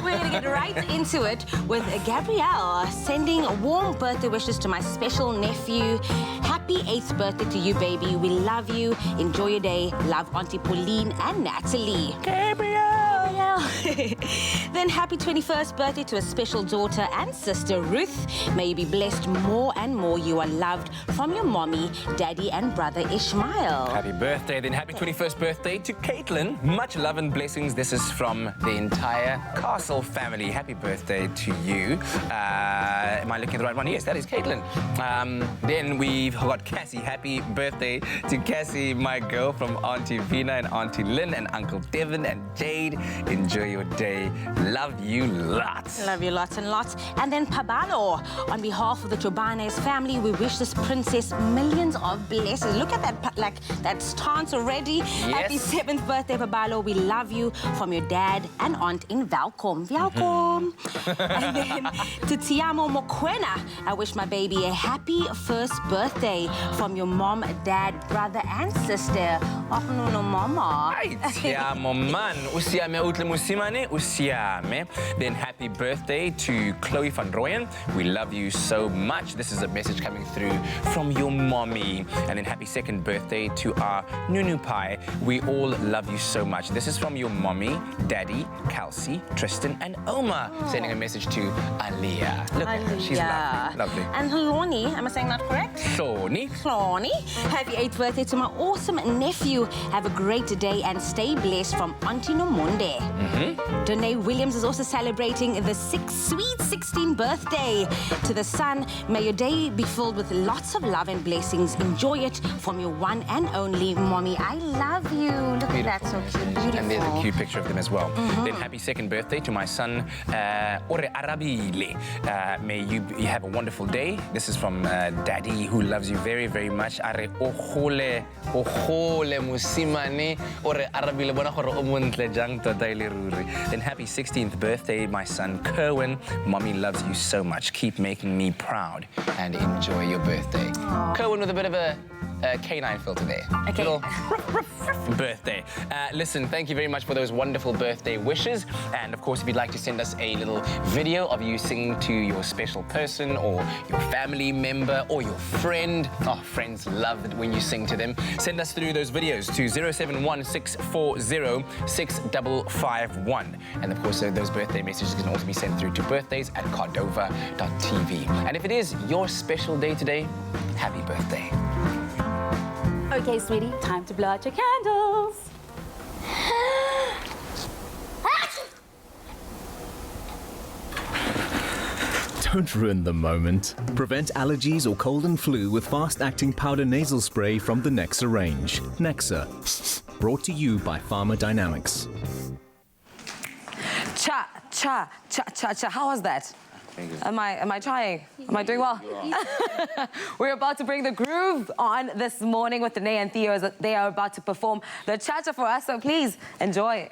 We're going to get right into it with Gabrielle sending warm birthday wishes to my special nephew. Happy 8th birthday to you, baby. We love you. Enjoy your day. Love Auntie Pauline and Natalie. Gabrielle. Then happy 21st birthday to a special daughter and sister, Ruth. May you be blessed more and more. You are loved from your mommy, daddy, and brother Ishmael. Happy birthday, then happy 21st birthday to Caitlin. Much love and blessings. This is from the entire Castle family. Happy birthday to you. Am I looking at the right one? Yes, that is Caitlin. Then we've got Cassie. Happy birthday to Cassie, my girl, from Auntie Vina and Auntie Lynn and Uncle Devin and Jade. Enjoy your day. Love you lots. Love you lots and lots. And then Pabalo, on behalf of the Chobanes family, we wish this princess millions of blessings. Look at that, like, that stance already. Yes. Happy 7th birthday, Pabalo. We love you from your dad and aunt in Welkom. Welkom. And then to Tiamo Mokwena, I wish my baby a happy 1st birthday from your mom, dad, brother, and sister. Oh, no, mama. Usiame man. Usiame utle musimane. Usiame. Then happy birthday to Chloe van Rooyen. We love you so much. This is a message coming through from your mommy. And then happy 2nd birthday to our Nunu Pai. We all love you so much. This is from your mommy, daddy, Kelsey, Tristan, and Oma. Sending a message to Aliyah. Look at her. She's lovely. Lovely. And Hloni, am I saying that correct? Hloni. Hloni. Happy 8th birthday to my awesome nephew. Have a great day and stay blessed from Auntie Nomonde. Danae Williams is also celebrating the sweet 16th birthday. To the son, may your day be filled with lots of love and blessings. Enjoy it from your one and only mommy. I love you. Look at that, so cute. Beautiful. And there's a cute picture of them as well. Then happy 2nd birthday to my son, Ore Arabile. May you have a wonderful day. This is from Daddy, who loves you very, very much. Are ohole musimane. Ore Arabile bona gore o montle jang tota ile ruri. Then happy 16th birthday, my son Kerwin. Mommy loves you so much. Keep making me proud and enjoy your birthday. Kerwin with a bit of a canine filter there. Okay. Little birthday. Listen, thank you very much for those wonderful birthday wishes. And of course, if you'd like to send us a little video of you singing to your special person or your family member or your friend. Oh, friends love it when you sing to them. Send us through those videos to 0716406551. And of course, those birthday messages can also be sent through to birthdays@cordova.tv. And if it is your special day today, happy birthday. Okay, sweetie, time to blow out your candles. Don't ruin the moment. Prevent allergies or cold and flu with fast-acting powder nasal spray from the Nexa range. Nexa, brought to you by Pharma Dynamics. Cha, cha, cha, cha, cha. How was that? Am I trying? Am I doing well? We're about to bring the groove on this morning with Danae and Theo as they are about to perform the cha-cha for us, so please enjoy.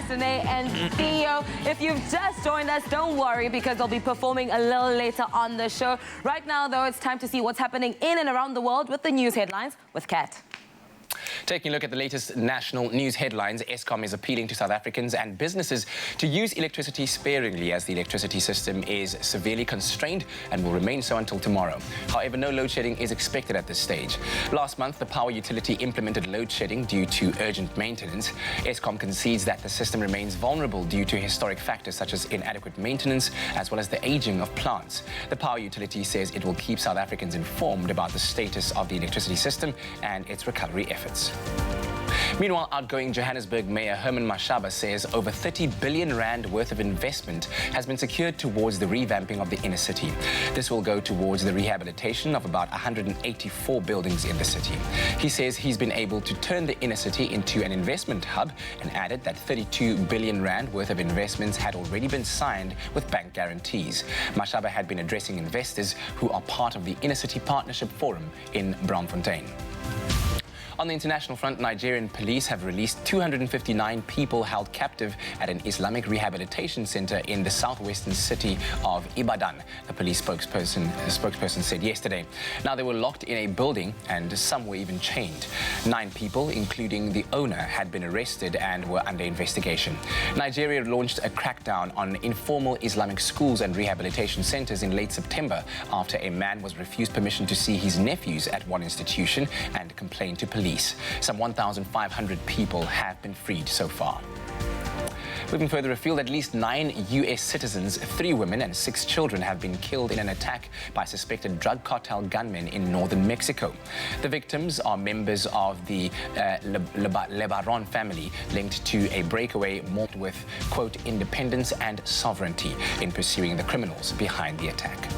Danae and Theo. If you've just joined us, don't worry because they'll be performing a little later on the show. Right now, though, it's time to see what's happening in and around the world with the news headlines with Kat. Taking a look at the latest national news headlines, Eskom is appealing to South Africans and businesses to use electricity sparingly as the electricity system is severely constrained and will remain so until tomorrow. However, no load shedding is expected at this stage. Last month, the power utility implemented load shedding due to urgent maintenance. Eskom concedes that the system remains vulnerable due to historic factors such as inadequate maintenance as well as the aging of plants. The power utility says it will keep South Africans informed about the status of the electricity system and its recovery efforts. Meanwhile, outgoing Johannesburg Mayor Herman Mashaba says over 30 billion rand worth of investment has been secured towards the revamping of the inner city. This will go towards the rehabilitation of about 184 buildings in the city. He says he's been able to turn the inner city into an investment hub and added that 32 billion rand worth of investments had already been signed with bank guarantees. Mashaba had been addressing investors who are part of the Inner City Partnership Forum in Braamfontein. On the international front, Nigerian police have released 259 people held captive at an Islamic rehabilitation center in the southwestern city of Ibadan, the police spokesperson said yesterday. Now, they were locked in a building and some were even chained. 9 people, including the owner, had been arrested and were under investigation. Nigeria launched a crackdown on informal Islamic schools and rehabilitation centers in late September after a man was refused permission to see his nephews at one institution and complained to police. Some 1,500 people have been freed so far. Moving further afield, at least 9 U.S. citizens, 3 women and 6 children have been killed in an attack by suspected drug cartel gunmen in northern Mexico. The victims are members of the Lebaron family linked to a breakaway marked with, quote, independence and sovereignty in pursuing the criminals behind the attack.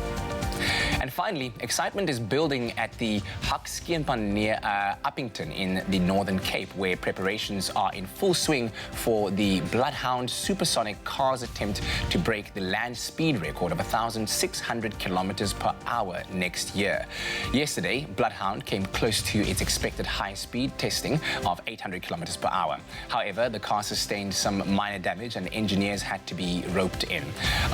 And finally, excitement is building at the Hakskeenpan near Uppington in the Northern Cape, where preparations are in full swing for the Bloodhound supersonic car's attempt to break the land speed record of 1,600 kilometers per hour next year. Yesterday, Bloodhound came close to its expected high-speed testing of 800 kilometers per hour. However, the car sustained some minor damage and engineers had to be roped in.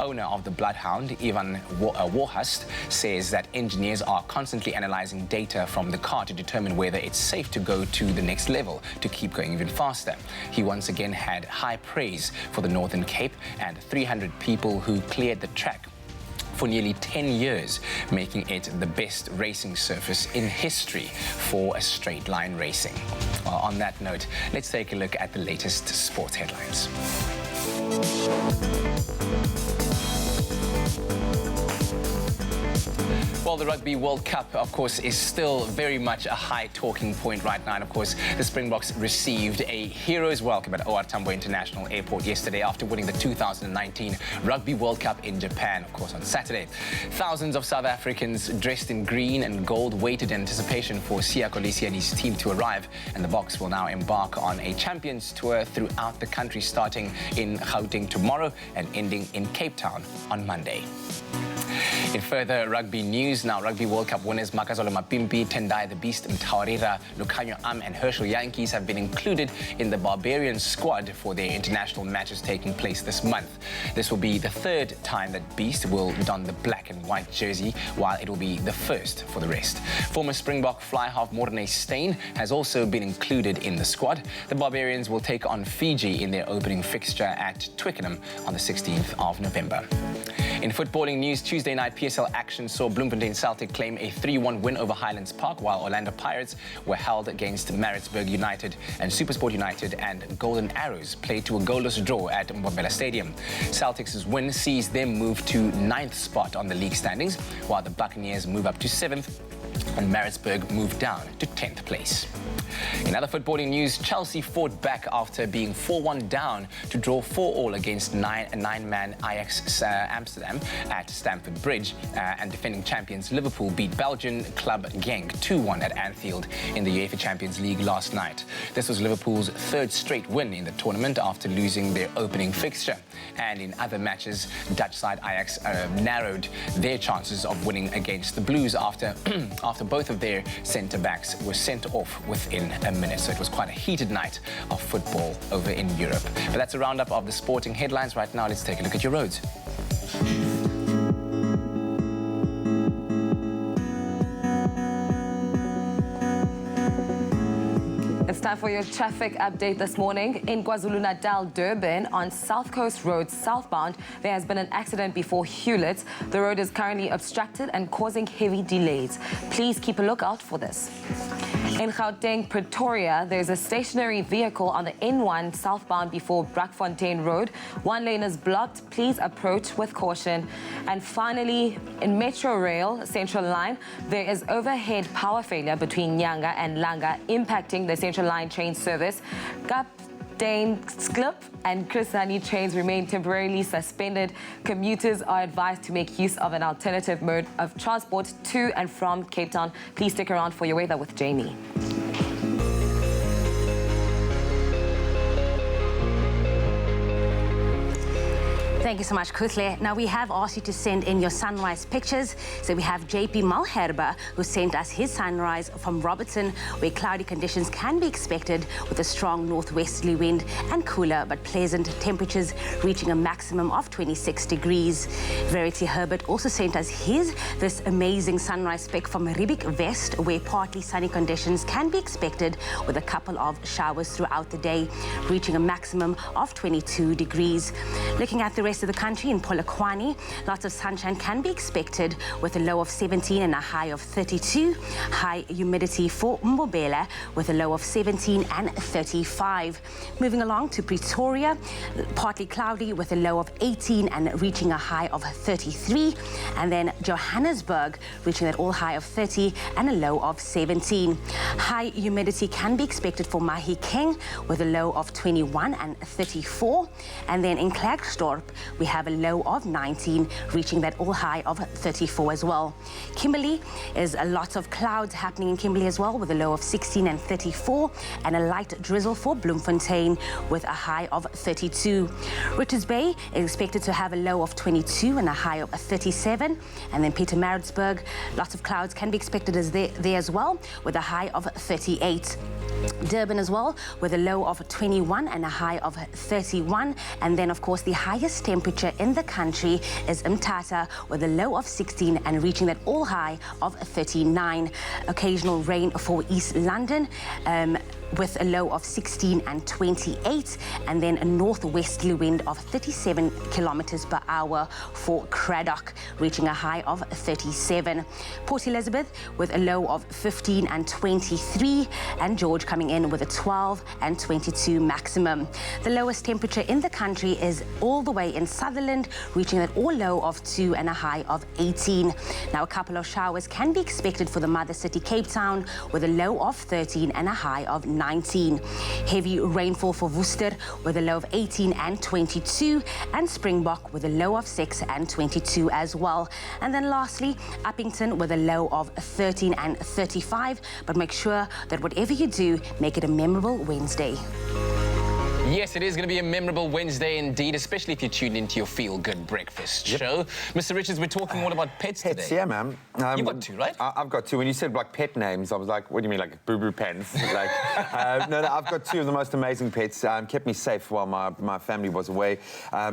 Owner of the Bloodhound, Ivan Warhust, says that engineers are constantly analyzing data from the car to determine whether it's safe to go to the next level to keep going even faster. He once again had high praise for the Northern Cape and 300 people who cleared the track for nearly 10 years, making it the best racing surface in history for a straight line racing. Well, on that note, let's take a look at the latest sports headlines. Well, the Rugby World Cup, of course, is still very much a high talking point right now. And, of course, the Springboks received a hero's welcome at OR Tambo International Airport yesterday after winning the 2019 Rugby World Cup in Japan, of course, on Saturday. Thousands of South Africans dressed in green and gold waited in anticipation for Siya Kolisi and his team to arrive. And the Boks will now embark on a Champions Tour throughout the country, starting in Gauteng tomorrow and ending in Cape Town on Monday. In further rugby news, now Rugby World Cup winners Makazole Mapimpi, Tendai the Beast, Mtawarira, Lukhanyo Am and Herschel Yankees have been included in the Barbarian squad for their international matches taking place this month. This will be the 3rd time that Beast will don the black and white jersey, while it will be the first for the rest. Former Springbok fly half Morne Steyn has also been included in the squad. The Barbarians will take on Fiji in their opening fixture at Twickenham on the 16th of November. In footballing news, Tuesday night PSL action saw Bloemfontein Celtic claim a 3-1 win over Highlands Park, while Orlando Pirates were held against Maritzburg United, and SuperSport United and Golden Arrows played to a goalless draw at Mbombela Stadium. Celtics' win sees them move to 9th spot on the league standings, while the Buccaneers move up to 7th and Maritzburg moved down to 10th place. In other footballing news, Chelsea fought back after being 4-1 down to draw 4-4 against nine-man Ajax Amsterdam at Stamford Bridge, and defending champions Liverpool beat Belgian club Genk 2-1 at Anfield in the UEFA Champions League last night. This was Liverpool's 3rd straight win in the tournament after losing their opening fixture. And in other matches, Dutch side Ajax narrowed their chances of winning against the Blues after after both of their centre-backs were sent off within a minute. So it was quite a heated night of football over in Europe. But that's a roundup of the sporting headlines. Right now, let's take a look at your roads. It's time for your traffic update this morning. In KwaZulu-Natal, Durban, on South Coast Road southbound, there has been an accident before Hewlett. The road is currently obstructed and causing heavy delays. Please keep a lookout for this. In Gauteng, Pretoria, there's a stationary vehicle on the N1 southbound before Brakfontein Road. One lane is blocked. Please approach with caution. And finally, in Metro Rail Central Line, there is overhead power failure between Nyanga and Langa, impacting the Central Line train service. Sklip and Chris Hani trains remain temporarily suspended. Commuters are advised to make use of an alternative mode of transport to and from Cape Town. Please stick around for your weather with Jamie. Thank you so much, Kutle. Now, we have asked you to send in your sunrise pictures. So we have JP Malherba, who sent us his sunrise from Robertson, where cloudy conditions can be expected with a strong northwesterly wind and cooler but pleasant temperatures reaching a maximum of 26 degrees. Verity Herbert also sent us this amazing sunrise pic from Ribik West, where partly sunny conditions can be expected with a couple of showers throughout the day, reaching a maximum of 22 degrees. Looking at the rest of the country, in Polokwane, lots of sunshine can be expected with a low of 17 and a high of 32. High humidity for Mbobela with a low of 17 and 35. Moving along to Pretoria, partly cloudy with a low of 18 and reaching a high of 33. And then Johannesburg reaching an all high of 30 and a low of 17. High humidity can be expected for Mahikeng with a low of 21 and 34. And then in Klerksdorp, we have a low of 19, reaching that all high of 34 as well. Kimberley is a lot of clouds happening in Kimberley as well, with a low of 16 and 34, and a light drizzle for Bloemfontein with a high of 32. Richards Bay is expected to have a low of 22 and a high of 37. And then Pietermaritzburg, lots of clouds can be expected there as well, with a high of 38. Durban as well, with a low of 21 and a high of 31. And then, of course, the highest temperature in the country is Mthatha, with a low of 16 and reaching that all high of 39. Occasional rain for East London, with a low of 16 and 28, and then a northwesterly wind of 37 kilometers per hour for Craddock, reaching a high of 37. Port Elizabeth with a low of 15 and 23, and George coming in with a 12 and 22 maximum. The lowest temperature in the country is all the way in Sutherland, reaching an all low of 2 and a high of 18. Now, a couple of showers can be expected for the mother city, Cape Town, with a low of 13 and a high of 19. Heavy rainfall for Worcester with a low of 18 and 22, and Springbok with a low of 6 and 22 as well. And then lastly, Uppington with a low of 13 and 35. But make sure that whatever you do, make it a memorable Wednesday. Yes, it is going to be a memorable Wednesday indeed, especially if you tune into your feel-good breakfast show. Mr. Richards, we're talking all about pets today. Yeah, man. You've got two, right? I've got two. When you said like pet names, I was like, what do you mean, like boo-boo pens? Like, no, I've got two of the most amazing pets. Kept me safe while my family was away.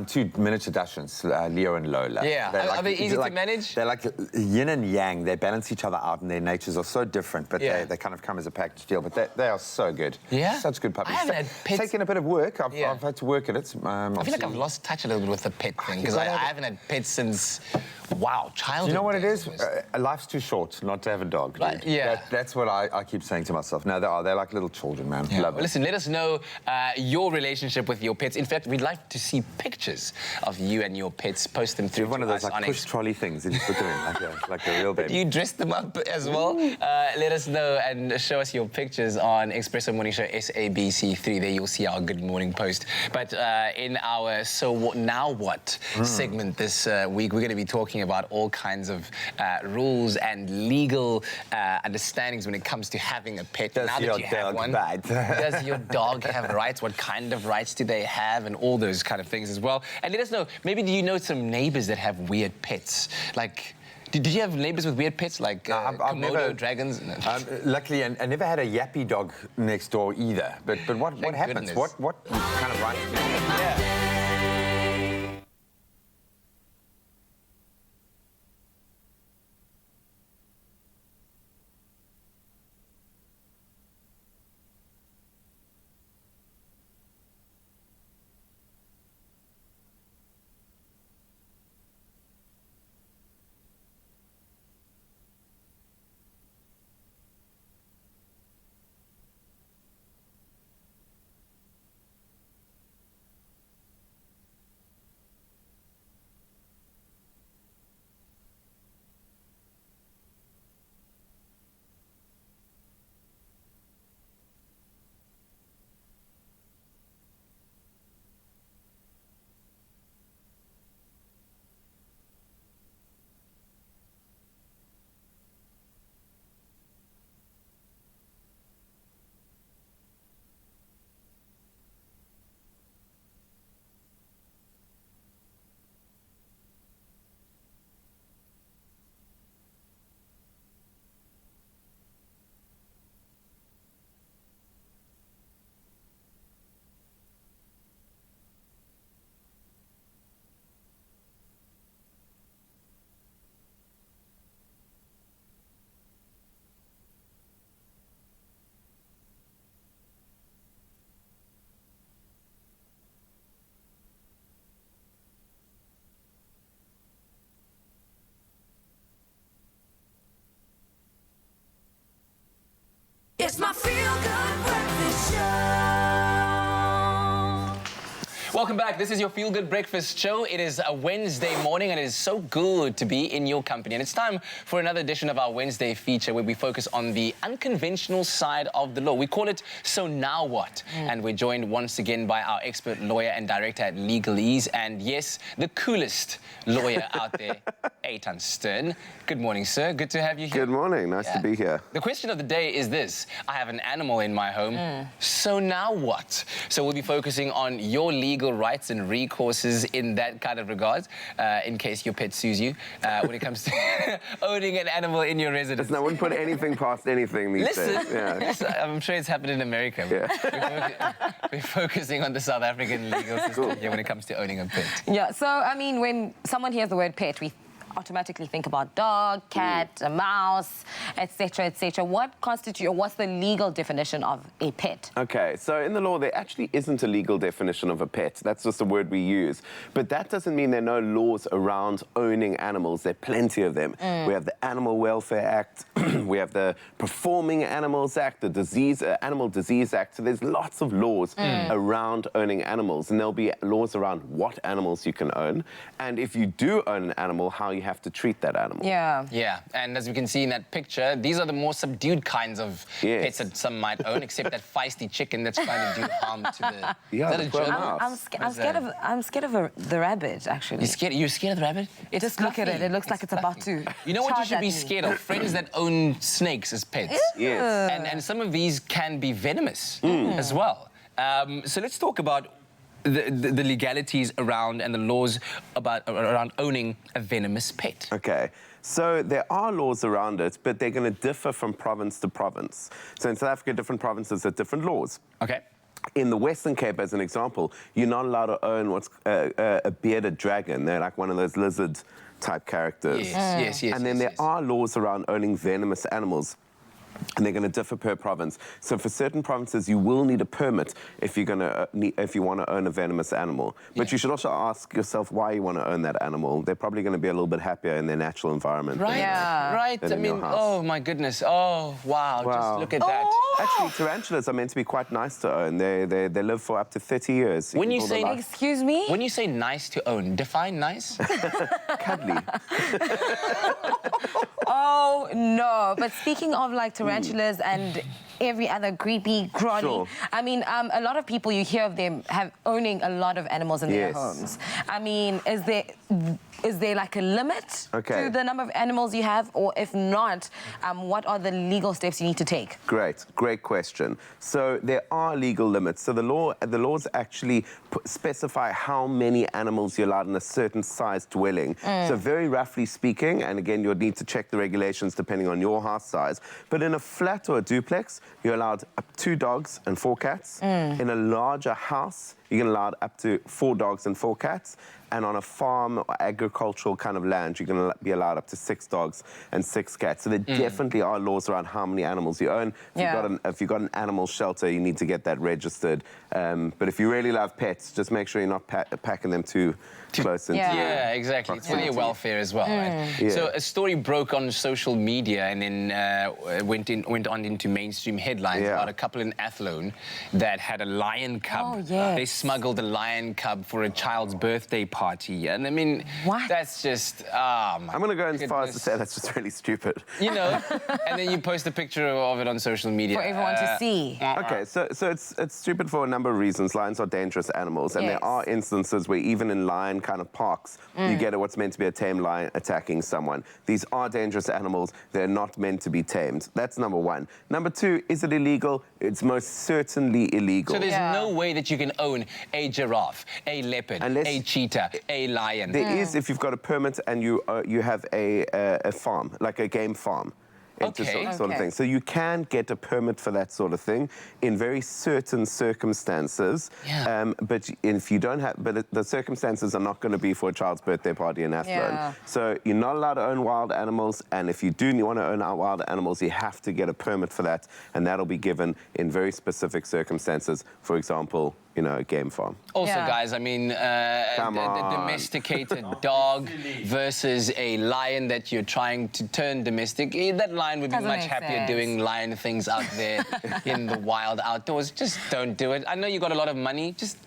Two miniature Dachshunds, Leo and Lola. Yeah. Are they easy to manage? They're like yin and yang. They balance each other out, and their natures are so different, but they kind of come as a package deal. But they are so good. Yeah? Such good puppies. I haven't had pets. Taking a bit of work. I've had to work at it. I feel like I've lost touch a little bit with the pet thing, because I haven't had pets since, childhood. You know what it is? Life's too short not to have a dog, dude. Right, yeah. That's what I keep saying to myself. No, they're like little children, man. Yeah. Love Well, listen, let us know your relationship with your pets. In fact, we'd like to see pictures of you and your pets. Post them through one of those like push trolley things that you put them in, like a real baby. You dress them up as well. Let us know and show us your pictures on Expresso Morning Show SABC3. There you'll see our Good Morning Post. But in our Now What segment this week, we're going to be talking about all kinds of rules and legal understandings when it comes to having a pet. Does now your that you have dog one, bite? does your dog have rights? What kind of rights do they have? And all those kind of things as well. And let us know, maybe do you know some neighbors that have weird pets? Like, Did you have neighbors with weird pets like Komodo dragons? No. Luckily, I never had a yappy dog next door either. But what happens? Goodness. What kind of rights do you have? Yeah. It's my feel-good breakfast show. Welcome back. This is your Feel Good Breakfast Show. It is a Wednesday morning and it is so good to be in your company. And it's time for another edition of our Wednesday feature where we focus on the unconventional side of the law. We call it So Now What? And we're joined once again by our expert lawyer and director at Legalese. And yes, the coolest lawyer out there, Eitan Stern. Good morning, sir. Good to have you here. Good morning. Nice to be here. The question of the day is this. I have an animal in my home. So now what? So we'll be focusing on your legal rights and recourses in that kind of regard, in case your pet sues you, when it comes to owning an animal in your residence. Listen, I wouldn't put anything past anything these days. Yeah. I'm sure it's happened in America. Yeah. We're focusing on the South African legal system here when it comes to owning a pet. Yeah, so, I mean, when someone hears the word pet, we automatically think about dog, cat, a mouse, etc., etc. What constitutes, or what's the legal definition of a pet? Okay, so in the law, there actually isn't a legal definition of a pet. That's just a word we use. But that doesn't mean there are no laws around owning animals. There are plenty of them. We have the Animal Welfare Act. We have the Performing Animals Act, the Animal Disease Act. So there's lots of laws around owning animals. And there'll be laws around what animals you can own. And if you do own an animal, how you have to treat that animal. Yeah. Yeah, and as we can see in that picture, these are the more subdued kinds of pets that some might own, except that feisty chicken that's trying to do harm to the... Yeah, is that a joke? I'm scared of the rabbit, actually. You're scared of the rabbit? It's Just look at it. It looks like it's about to. You know what you charge should at be me. scared of? Friends that own snakes as pets. Yes. And some of these can be venomous as well. So let's talk about the legalities around and the laws around owning a venomous pet. Okay. So there are laws around it, but they're going to differ from province to province. So in South Africa, different provinces have different laws. Okay. In the Western Cape, as an example, you're not allowed to own what's a bearded dragon. They're like one of those lizard-type characters. Yes. And then there are laws around owning venomous animals. And they're going to differ per province. So for certain provinces, you will need a permit if you're going to if you want to own a venomous animal. But you should also ask yourself why you want to own that animal. They're probably going to be a little bit happier in their natural environment. Right. Right. I mean, oh my goodness. Oh wow. Just look at that. Actually, tarantulas are meant to be quite nice to own. They live for up to 30 years. When you say, excuse me? When you say nice to own, define nice. Cuddly. Oh, no. But speaking of, like, tarantulas and every other creepy granny. Sure. I mean, a lot of people you hear of them owning a lot of animals in their homes. I mean, is there like a limit to the number of animals you have? Or if not, what are the legal steps you need to take? Great question. So there are legal limits. So the laws actually specify how many animals you're allowed in a certain size dwelling. So very roughly speaking, and again, you'll need to check the regulations depending on your house size, but in a flat or a duplex, you're allowed up to 2 dogs and 4 cats. In a larger house, you're allowed up to 4 dogs and 4 cats. And on a farm or agricultural kind of land, you're going to be allowed up to 6 dogs and 6 cats. So there definitely are laws around how many animals you own. If you've got an animal shelter, you need to get that registered. But if you really love pets, just make sure you're not packing them too close into exactly. It's for their welfare as well. Right? So a story broke on social media and then went on into mainstream headlines about a couple in Athlone that had a lion cub. They smuggled a lion cub for a child's birthday party. And I mean, that's just, I'm going to go as far as to say that's just really stupid. You know, and then you post a picture of it on social media. For everyone to see. Okay, so it's stupid for a number of reasons. Lions are dangerous animals, and there are instances where even in lion kind of parks, you get what's meant to be a tame lion attacking someone. These are dangerous animals. They're not meant to be tamed. That's number one. Number two, is it illegal? It's most certainly illegal. So there's no way that you can own a giraffe, a leopard, a cheetah, a lion. There is if you've got a permit and you have a farm, like a game farm. Sort of thing. So you can get a permit for that sort of thing in very certain circumstances. But if you don't have, the circumstances are not going to be for a child's birthday party in Athlone. So you're not allowed to own wild animals, and if you do want to own wild animals, you have to get a permit for that, and that'll be given in very specific circumstances. For example, you know, a game farm. Also, guys, I mean, a domesticated dog versus a lion that you're trying to turn domestic. That lion would be much happier doing lion things out there in the wild outdoors. Just don't do it. I know you got a lot of money. Just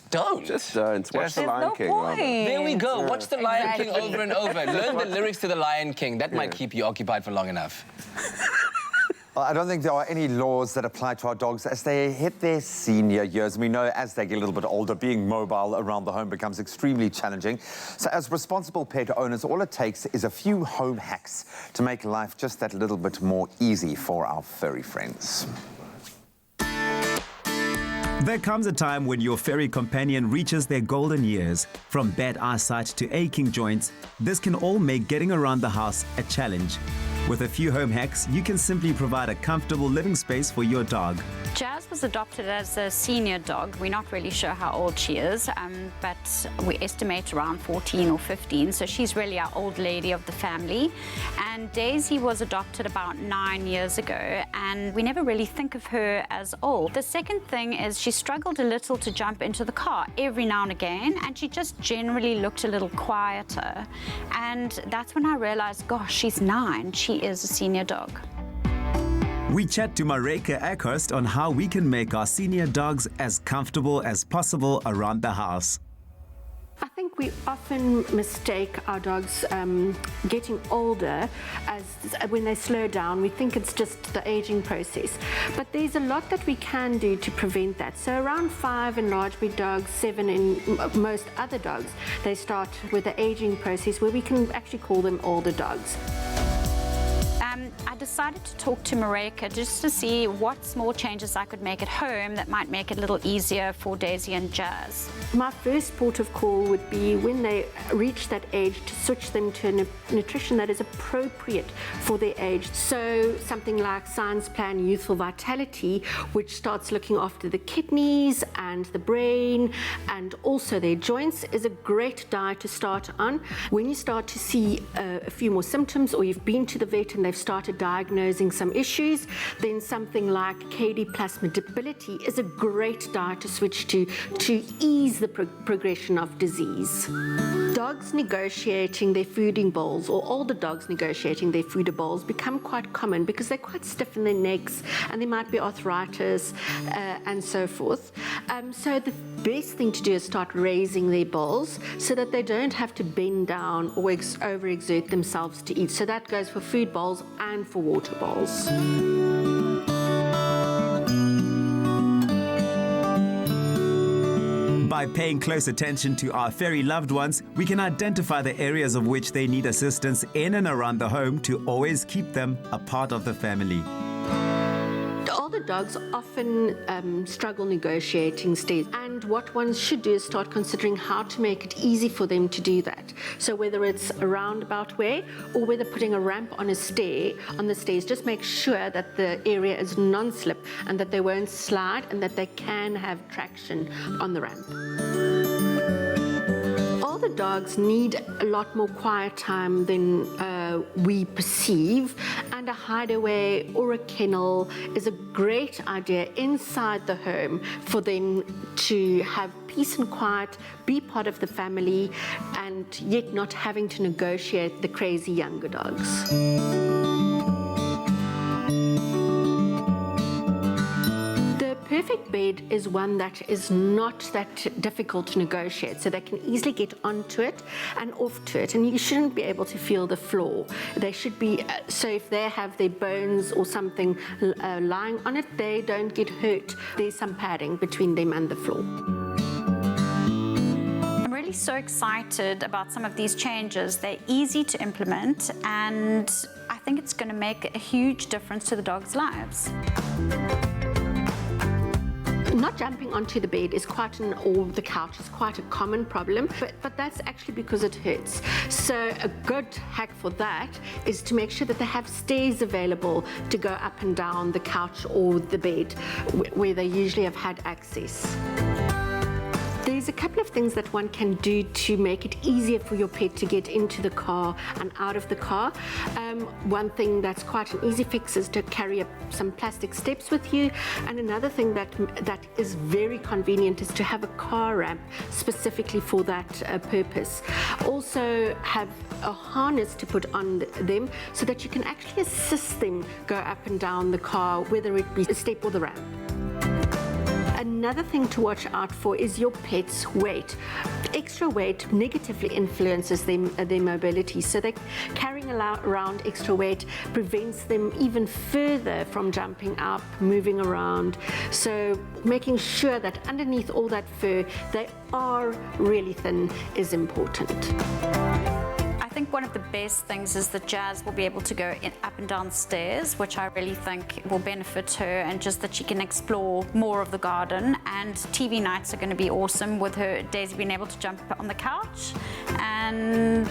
don't. Just don't. Watch The Lion King. There we go. Watch The Lion King over and over. Learn the lyrics to The Lion King. That might keep you occupied for long enough. Well, I don't think there are any laws that apply to our dogs as they hit their senior years. We know as they get a little bit older, being mobile around the home becomes extremely challenging. So as responsible pet owners, all it takes is a few home hacks to make life just that little bit more easy for our furry friends. There comes a time when your furry companion reaches their golden years. From bad eyesight to aching joints, this can all make getting around the house a challenge. With a few home hacks, you can simply provide a comfortable living space for your dog. Jazz was adopted as a senior dog. We're not really sure how old she is, but we estimate around 14 or 15, so she's really our old lady of the family. And Daisy was adopted about 9 years ago, and we never really think of her as old. The second thing is she struggled a little to jump into the car every now and again, and she just generally looked a little quieter. And that's when I realized, gosh, she's 9. She is a senior dog. We chat to Mareka Eckhurst on how we can make our senior dogs as comfortable as possible around the house. I think we often mistake our dogs getting older as when they slow down. We think it's just the aging process. But there's a lot that we can do to prevent that. So around 5 in large breed dogs, 7 in most other dogs, they start with the aging process where we can actually call them older dogs. I decided to talk to Mareka just to see what small changes I could make at home that might make it a little easier for Daisy and Jazz. My first port of call would be when they reach that age to switch them to a nutrition that is appropriate for their age. So something like Science Plan Youthful Vitality, which starts looking after the kidneys and the brain and also their joints, is a great diet to start on. When you start to see a few more symptoms, or you've been to the vet and they've started diagnosing some issues, then something like KD Plus Mobility is a great diet to switch to ease the progression of disease. Dogs negotiating their fooding bowls, or older dogs negotiating their fooding bowls, become quite common because they're quite stiff in their necks and there might be arthritis and so forth. So the best thing to do is start raising their bowls so that they don't have to bend down or overexert themselves to eat. So that goes for food bowls and for water bowls. By paying close attention to our furry loved ones, we can identify the areas of which they need assistance in and around the home to always keep them a part of the family. Older dogs often struggle negotiating stays, and what one should do is start considering how to make it easy for them to do that. So whether it's a roundabout way or whether putting a ramp on the stairs, just make sure that the area is non-slip and that they won't slide and that they can have traction on the ramp. Older dogs need a lot more quiet time than we perceive, and a hideaway or a kennel is a great idea inside the home for them to have peace and quiet, be part of the family, and yet not having to negotiate the crazy younger dogs. Perfect bed is one that is not that difficult to negotiate, so they can easily get onto it and off to it, and you shouldn't be able to feel the floor. They should be, so if they have their bones or something lying on it, they don't get hurt. There's some padding between them and the floor. I'm really so excited about some of these changes. They're easy to implement, and I think it's going to make a huge difference to the dogs' lives. Not jumping onto the bed is or the couch is quite a common problem, but that's actually because it hurts. So a good hack for that is to make sure that they have stairs available to go up and down the couch or the bed where they usually have had access. There's a couple of things that one can do to make it easier for your pet to get into the car and out of the car. One thing that's quite an easy fix is to carry some plastic steps with you, and another thing that is very convenient is to have a car ramp specifically for that purpose. Also have a harness to put on them so that you can actually assist them go up and down the car, whether it be a step or the ramp. Another thing to watch out for is your pet's weight. Extra weight negatively influences their mobility, so carrying around extra weight prevents them even further from jumping up, moving around. So making sure that underneath all that fur they are really thin is important. I think one of the best things is that Jazz will be able to go up and down stairs, which I really think will benefit her, and just that she can explore more of the garden. And TV nights are going to be awesome with her Daisy being able to jump on the couch. And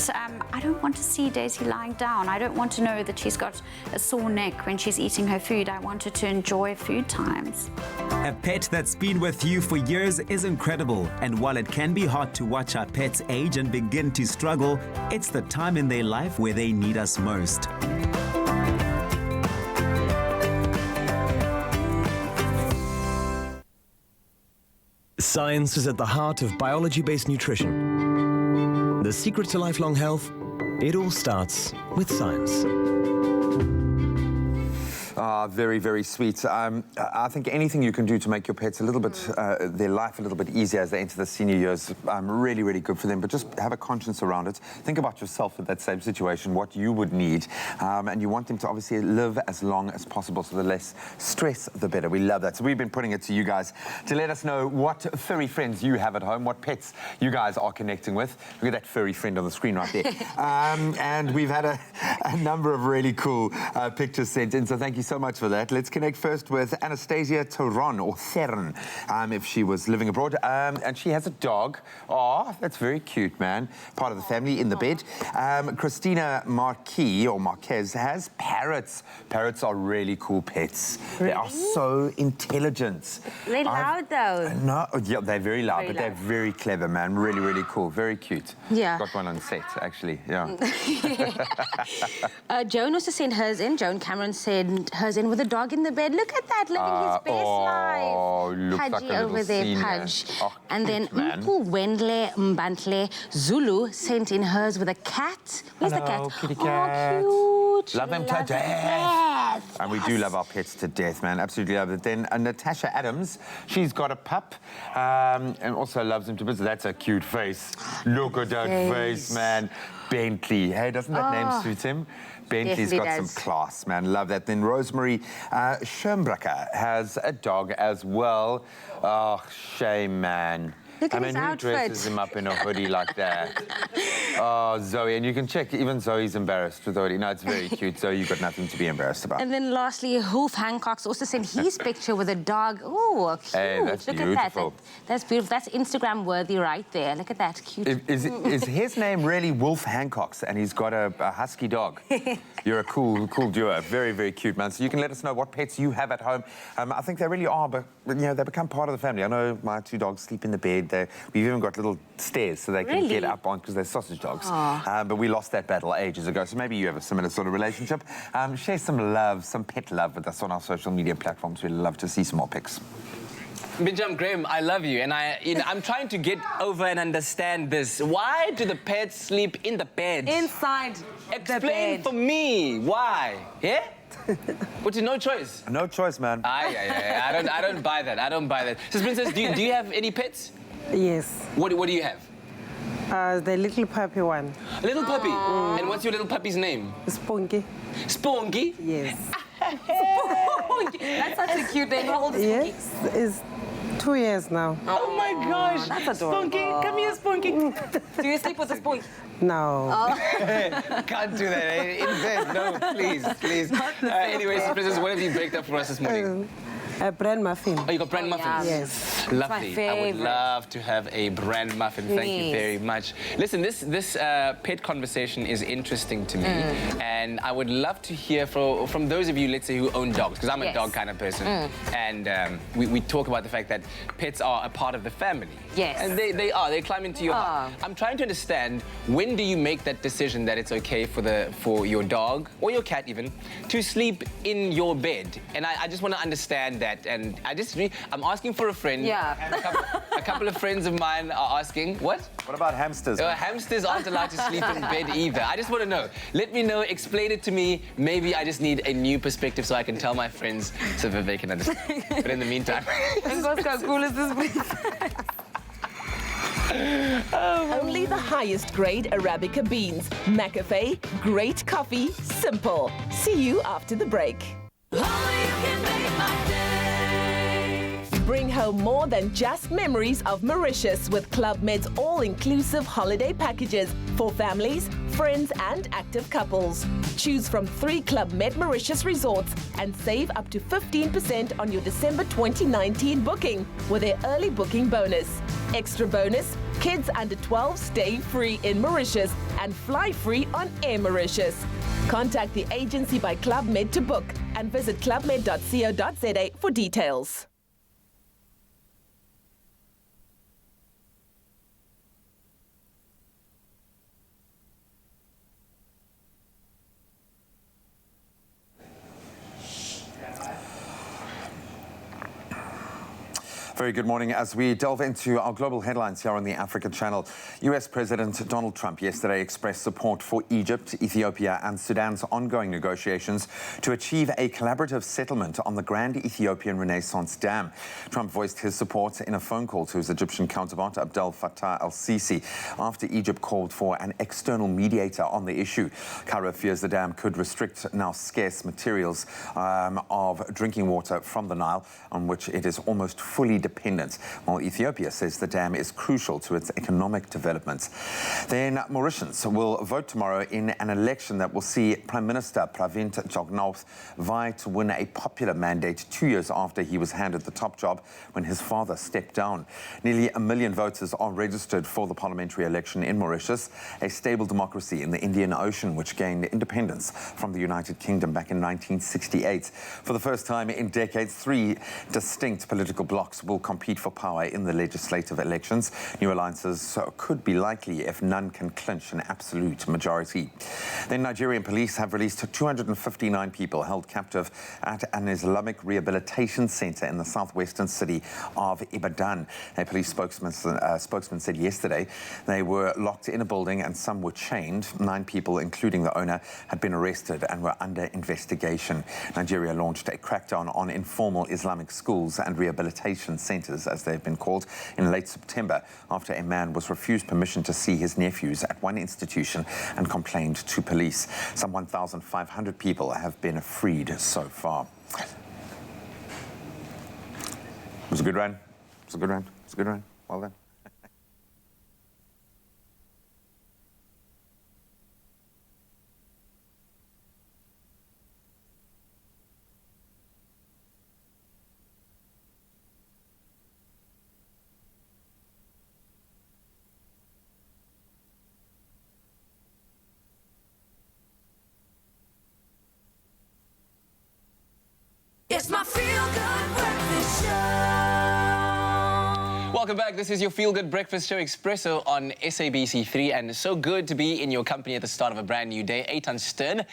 I don't want to see Daisy lying down. I don't want to know that she's got a sore neck when she's eating her food. I want her to enjoy food times. A pet that's been with you for years is incredible, and while it can be hard to watch our pets age and begin to struggle, it's the time in their life where they need us most. Science is at the heart of biology-based nutrition. The secret to lifelong health, it all starts with science. Very, very sweet. I think anything you can do to make your pets a little bit, their life a little bit easier as they enter the senior years, really, really good for them. But just have a conscience around it. Think about yourself in that same situation, what you would need. And you want them to obviously live as long as possible, so the less stress, the better. We love that. So we've been putting it to you guys to let us know what furry friends you have at home, what pets you guys are connecting with. Look at that furry friend on the screen right there. And we've had a number of really cool pictures sent in, so thank you so much for that. Let's connect first with Anastasia Theron, or Theron, if she was living abroad. And she has a dog. Oh, that's very cute, man. Part of the family in the bed. Christina Marquez has parrots. Parrots are really cool pets. Really? They are so intelligent. They're loud, though. No, yeah, they're very loud, Very but they're very clever, man. Really, really cool. Very cute. Yeah. Got one on set, actually. Yeah. Joan also sent hers in. Joan Cameron sent hers in with a dog in the bed. Look at that, living his best life. Looks Pudgy like a over there, senior. Pudge. Oh, And then man. Wendle Mbantle Zulu sent in hers with a cat. Where's the cat? Kitty cat. Oh, cute. Love them to death. And we do love our pets to death, man. Absolutely love it. Then Natasha Adams, she's got a pup and also loves him to bits. That's a cute face. Look at that face, man. Bentley. Hey, doesn't that name suit him? Bentley's Definitely got does. some class, man. Love that. Then Rosemary Schirmbrucker has a dog as well. Oh, shame, man. Look at I mean, his who outfit. dresses him up in a hoodie like that? Oh, Zoe, and you can check, even Zoe's embarrassed with the hoodie. No, it's very cute. Zoe, you've got nothing to be embarrassed about. And then lastly, Hoof Hancock's also sent his picture with a dog. Oh, cute. Hey, that's Look beautiful. at that. That's beautiful. That's Instagram worthy right there. Look at that. Cute. Is his name really Wolf Hancock's, and he's got a husky dog? You're a cool duo. Very, very cute, man. So you can let us know what pets you have at home. I think they really are, but you know, they become part of the family. I know my two dogs sleep in the bed. We've even got little stairs so they can get up on, because they're sausage dogs. But we lost that battle ages ago, so maybe you have a similar sort of relationship. Share some love, some pet love with us on our social media platforms. We'd love to see some more pics. Benjamin Graham, I love you, and I'm trying to get over and understand this. Why do the pets sleep in the bed? Inside Explain the bed. for me why. Yeah? Which is no choice. No choice, man. I don't buy that. I don't buy that. So, Princess, do you have any pets? Yes. What do you have? The little puppy one. A little puppy? And what's your little puppy's name? Spunky. Spunky? Yes. That's such a cute name. How old is Spunky? Yes, it's 2 years now. Oh my gosh. That's adorable. Spunky, come here, Spunky. Do you sleep with a Spunky? No. Can't do that. In bed, no, please. Anyways, Princess, what have you baked up for us this morning? A bran muffin. Oh, you got bran muffins? Yes. Lovely. I would love to have a bran muffin. Thank you very much. Listen, this pet conversation is interesting to me, and I would love to hear from those of you, let's say, who own dogs, because I'm a dog kind of person, and we talk about the fact that pets are a part of the family. Yes. And they climb into your heart. I'm trying to understand, when do you make that decision that it's okay for your dog, or your cat even, to sleep in your bed? And I just want to understand that, and I'm asking for a friend. Yeah. A couple of friends of mine are asking, what? What about hamsters? Hamsters aren't allowed to sleep in bed either. I just want to know. Let me know, explain it to me. Maybe I just need a new perspective so I can tell my friends so that they can understand. But in the meantime... And how cool is this place? Only the highest grade Arabica beans. McAfee, great coffee, simple. See you after the break. Bring home more than just memories of Mauritius with Club Med's all-inclusive holiday packages for families, friends and active couples. Choose from 3 Club Med Mauritius resorts and save up to 15% on your December 2019 booking with their early booking bonus. Extra bonus, kids under 12 stay free in Mauritius and fly free on Air Mauritius. Contact the agency by Club Med to book and visit clubmed.co.za for details. Very good morning. As we delve into our global headlines here on the Africa Channel, US President Donald Trump yesterday expressed support for Egypt, Ethiopia and Sudan's ongoing negotiations to achieve a collaborative settlement on the Grand Ethiopian Renaissance Dam. Trump voiced his support in a phone call to his Egyptian counterpart, Abdel Fattah el-Sisi, after Egypt called for an external mediator on the issue. Cairo fears the dam could restrict now scarce materials of drinking water from the Nile, on which it is almost fully dependent, while Ethiopia says the dam is crucial to its economic development. Then Mauritians will vote tomorrow in an election that will see Prime Minister Pravind Jugnauth vie to win a popular mandate 2 years after he was handed the top job when his father stepped down. Nearly 1 million voters are registered for the parliamentary election in Mauritius, a stable democracy in the Indian Ocean which gained independence from the United Kingdom back in 1968. For the first time in decades, 3 distinct political blocs will compete for power in the legislative elections. New alliances could be likely if none can clinch an absolute majority. Then Nigerian police have released 259 people held captive at an Islamic rehabilitation center in the southwestern city of Ibadan. A police spokesman said yesterday they were locked in a building and some were chained. 9 people, including the owner, had been arrested and were under investigation. Nigeria launched a crackdown on informal Islamic schools and rehabilitation centers, as they've been called, in late September after a man was refused permission to see his nephews at one institution and complained to police. Some 1,500 people have been freed so far. It was a good run. It was a good run. It was a good run. Well done. welcome back. This is your feel-good breakfast show, Expresso, on SABC3, and it's so good to be in your company at the start of a brand new day. Eitan Stern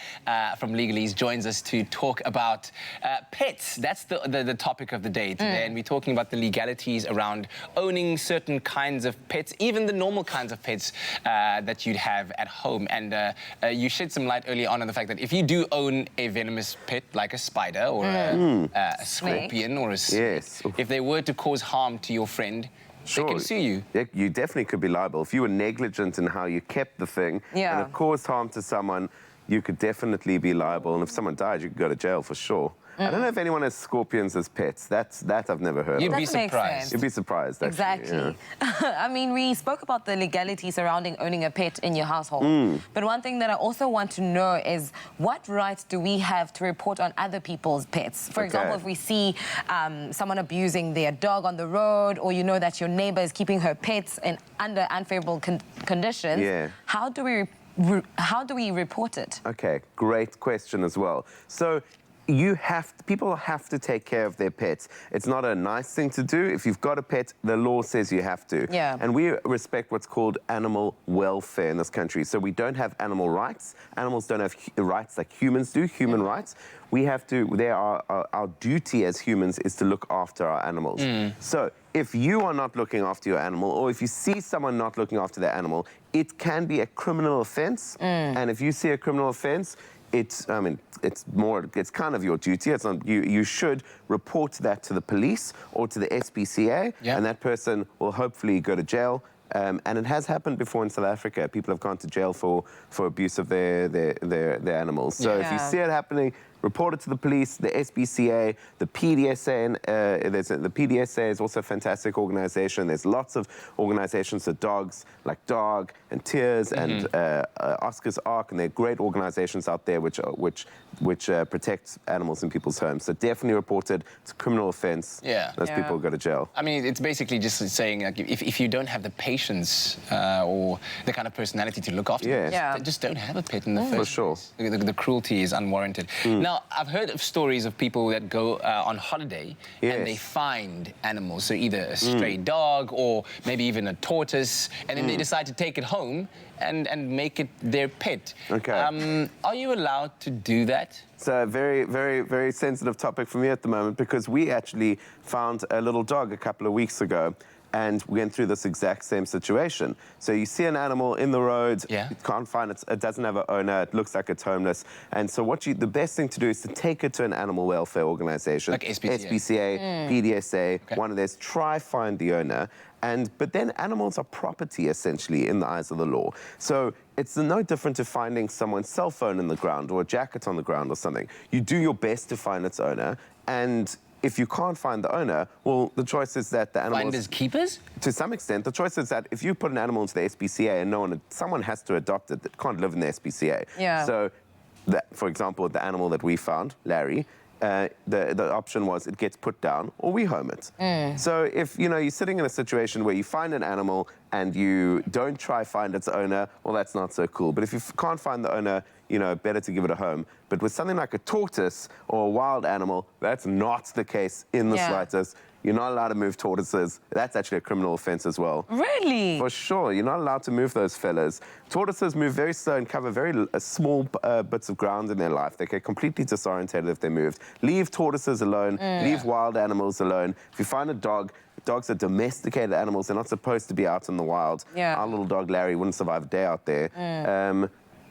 from Legalese joins us to talk about pets. That's the topic of the day today, and we're talking about the legalities around owning certain kinds of pets, even the normal kinds of pets that you'd have at home. And you shed some light early on the fact that if you do own a venomous pet, like a spider or a scorpion or a snake, if they were to cause harm to your friend, they can sue you. Yeah, you definitely could be liable. If you were negligent in how you kept the thing and it caused harm to someone, you could definitely be liable. And if someone died, you could go to jail for sure. I don't know if anyone has scorpions as pets. That I've never heard of. You'd be surprised. You'd be surprised, actually. Exactly. Yeah. I mean, we spoke about the legality surrounding owning a pet in your household. But one thing that I also want to know is what rights do we have to report on other people's pets? For example, if we see someone abusing their dog on the road, or you know that your neighbor is keeping her pets in under unfavorable conditions, how do we report it? Okay, great question as well. So people have to take care of their pets. It's not a nice thing to do. If you've got a pet, the law says you have to. Yeah. And we respect what's called animal welfare in this country. So we don't have animal rights. Animals don't have rights like humans do, human rights. We have to, our duty as humans is to look after our animals. So if you are not looking after your animal, or if you see someone not looking after their animal, it can be a criminal offense. And if you see a criminal offense, it's kind of your duty. It's not, you should report that to the police or to the SPCA, and that person will hopefully go to jail. And it has happened before in South Africa. People have gone to jail for abuse of their animals. So if you see it happening, report it to the police, the SPCA, the PDSA. The PDSA is also a fantastic organization. There's lots of organizations for dogs, like Dog and Tears and Oscar's Ark, and they're great organizations out there which protect animals in people's homes. So definitely report it. It's a criminal offense. Those people go to jail. I mean, it's basically just saying, like, if you don't have the patience or the kind of personality to look after them, just don't have a pet in the first place. The cruelty is unwarranted. Now, I've heard of stories of people that go on holiday and they find animals, so either a stray dog or maybe even a tortoise, and then they decide to take it home and make it their pet. Are you allowed to do that? It's a very, very, very sensitive topic for me at the moment, because we actually found a little dog a couple of weeks ago, and we went through this exact same situation. So you see an animal in the road, you can't find it, it doesn't have an owner, it looks like it's homeless. And so the best thing to do is to take it to an animal welfare organization. Like SPCA, PDSA, one of theirs, try find the owner. But then animals are property, essentially, in the eyes of the law. So it's no different to finding someone's cell phone in the ground or a jacket on the ground or something. You do your best to find its owner, and if you can't find the owner, well, the choice is that the animal... Finders keepers? To some extent. The choice is that if you put an animal into the SPCA and someone has to adopt it that can't live in the SPCA. So, for example, the animal that we found, Larry, the option was it gets put down or we home it. So if you're sitting in a situation where you find an animal and you don't try find its owner, well, that's not so cool. But if you can't find the owner, better to give it a home. But with something like a tortoise or a wild animal, that's not the case in the slightest. You're not allowed to move tortoises. That's actually a criminal offense as well. Really? For sure. You're not allowed to move those fellas. Tortoises move very slow and cover very small bits of ground in their life. They get completely disorientated if they moved. Leave tortoises alone. Leave wild animals alone. If you find a dog, dogs are domesticated animals. They're not supposed to be out in the wild. Our little dog, Larry, wouldn't survive a day out there.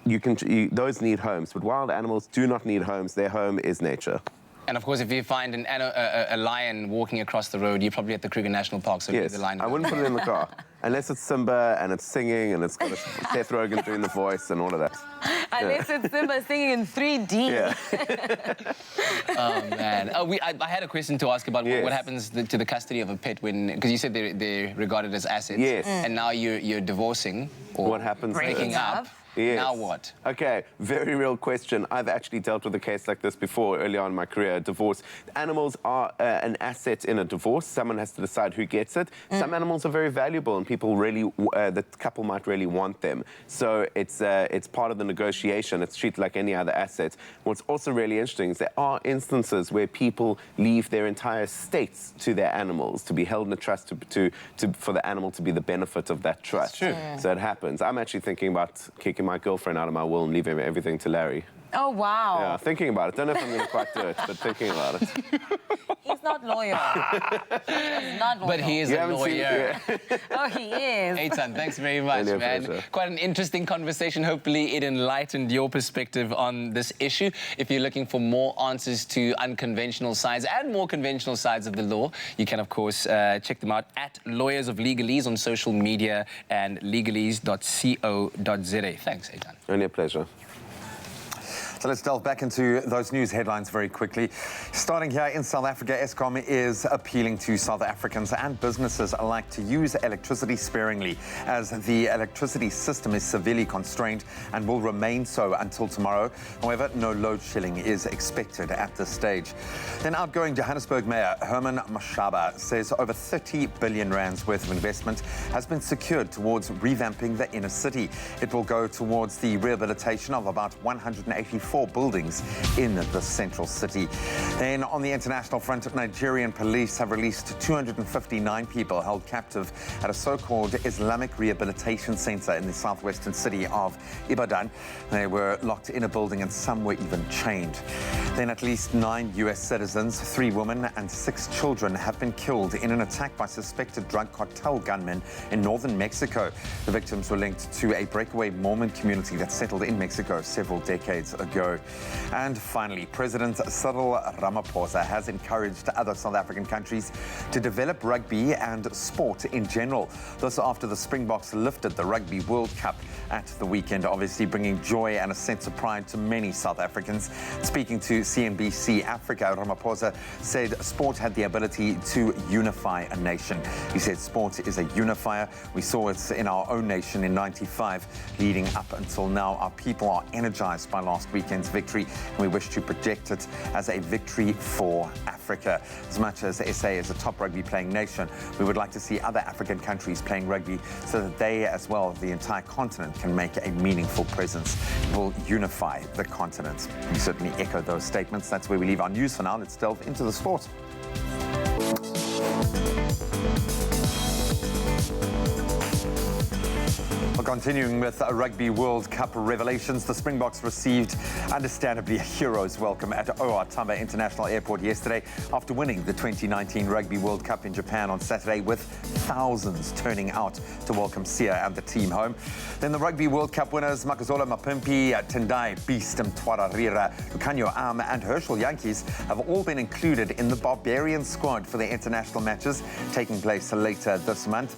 Those need homes, but wild animals do not need homes. Their home is nature. And of course, if you find a lion walking across the road, you're probably at the Kruger National Park, so leave the lion. I wouldn't put it in the car. Unless it's Simba and it's singing and it's got Seth Rogen doing the voice and all of that. Unless it's Simba singing in 3D. Oh, man. I had a question to ask about what happens to the custody of a pet because you said they're regarded as assets. And now you're divorcing or what happens breaking up. Yes. Now what? Okay, very real question. I've actually dealt with a case like this before early on in my career, divorce. Animals are an asset in a divorce. Someone has to decide who gets it. Some animals are very valuable and people really, the couple might really want them. So it's part of the negotiation. It's treated like any other asset. What's also really interesting is there are instances where people leave their entire estates to their animals to be held in a trust for the animal to be the benefit of that trust. That's true. So it happens. I'm actually thinking about kicking my girlfriend out of my will and leaving everything to Larry. Oh, wow. Yeah, thinking about it. Don't know if I'm going to quite do it, but thinking about it. He's not loyal. He's not loyal. But he is a lawyer. Oh, he is. Eitan, thanks very much, Really a man. pleasure. Quite an interesting conversation. Hopefully it enlightened your perspective on this issue. If you're looking for more answers to unconventional sides and more conventional sides of the law, you can, of course, check them out at Lawyers of Legalese on social media and legalese.co.za. Thanks, Eitan. Only a pleasure. So let's delve back into those news headlines very quickly. Starting here in South Africa, Eskom is appealing to South Africans and businesses alike to use electricity sparingly, as the electricity system is severely constrained and will remain so until tomorrow. However, no load shedding is expected at this stage. Then outgoing Johannesburg Mayor Herman Mashaba says over 30 billion rands worth of investment has been secured towards revamping the inner city. It will go towards the rehabilitation of about 184 buildings in the central city. Then on the international front, Nigerian police have released 259 people held captive at a so-called Islamic rehabilitation center in the southwestern city of Ibadan. They were locked in a building and some were even chained. Then at least 9 US citizens, 3 women and 6 children have been killed in an attack by suspected drug cartel gunmen in northern Mexico. The victims were linked to a breakaway Mormon community that settled in Mexico several decades ago. And finally, President Cyril Ramaphosa has encouraged other South African countries to develop rugby and sport in general. This after the Springboks lifted the Rugby World Cup at the weekend, obviously bringing joy and a sense of pride to many South Africans. Speaking to CNBC Africa, Ramaphosa said sport had the ability to unify a nation. He said sport is a unifier. We saw it in our own nation in '95. Leading up until now, our people are energized by last weekend's victory, and we wish to project it as a victory for Africa. As much as SA is a top rugby playing nation, we would like to see other African countries playing rugby so that they, as well as the entire continent, can make a meaningful presence. It will unify the continent. We certainly echo those statements. That's where we leave our news for now. Let's delve into the sport. Well, continuing with Rugby World Cup revelations, the Springboks received, understandably, a hero's welcome at OR Tambo International Airport yesterday after winning the 2019 Rugby World Cup in Japan on Saturday, with thousands turning out to welcome Sia and the team home. Then the Rugby World Cup winners, Makazola Mapimpi, Tendai Beast, Mtwararira, Lucanio Am and Herschel Yankees have all been included in the Barbarian squad for the international matches taking place later this month.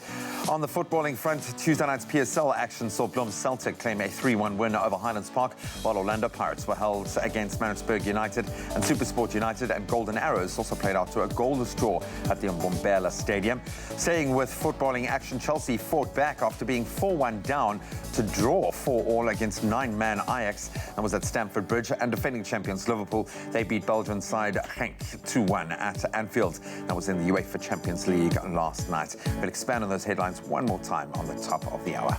On the footballing front, Tuesday night's PSL action saw Bloem Celtic claim a 3-1 win over Highlands Park, while Orlando Pirates were held against Maritzburg United, and SuperSport United and Golden Arrows also played out to a goalless draw at the Mbombela Stadium. Staying with footballing action, Chelsea fought back after being 4-1 down to draw 4-4 against 9-man Ajax. That was at Stamford Bridge, and defending champions Liverpool, they beat Belgian side Genk 2-1 at Anfield. That was in the UEFA Champions League last night. We'll expand on those headlines one more time on the top of the hour.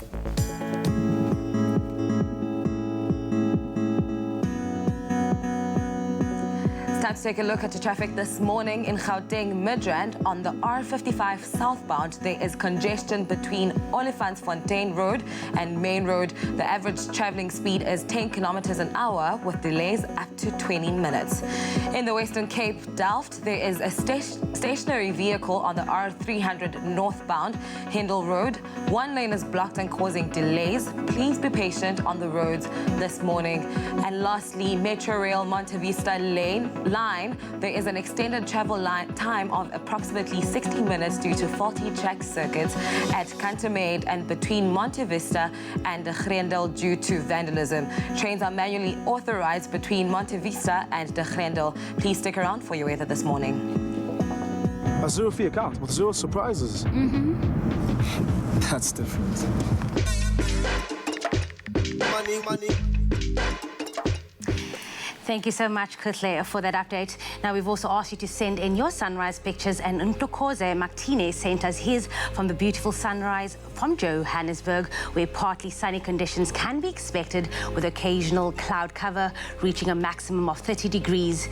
Time to take a look at the traffic this morning in Gauteng Midrand. On the R55 southbound, there is congestion between Olifantsfontein Road and Main Road. The average traveling speed is 10 kilometers an hour with delays up to 20 minutes. In the Western Cape, Delft, there is a stationary vehicle on the R300 northbound Hindle Road. One lane is blocked and causing delays. Please be patient on the roads this morning. And lastly, Metro Rail Monte Vista line, there is an extended travel time of approximately 60 minutes due to faulty track circuits at Cantermaid and between Monte Vista and De Grendel due to vandalism. Trains are manually authorized between Monte Vista and De Grendel. Please stick around for your weather this morning. A 0-fee account with 0 surprises. That's different. Thank you so much, Kutle, for that update. Now, we've also asked you to send in your sunrise pictures, and Ntokoze Martinez sent us his from the beautiful sunrise from Johannesburg, where partly sunny conditions can be expected with occasional cloud cover reaching a maximum of 30 degrees.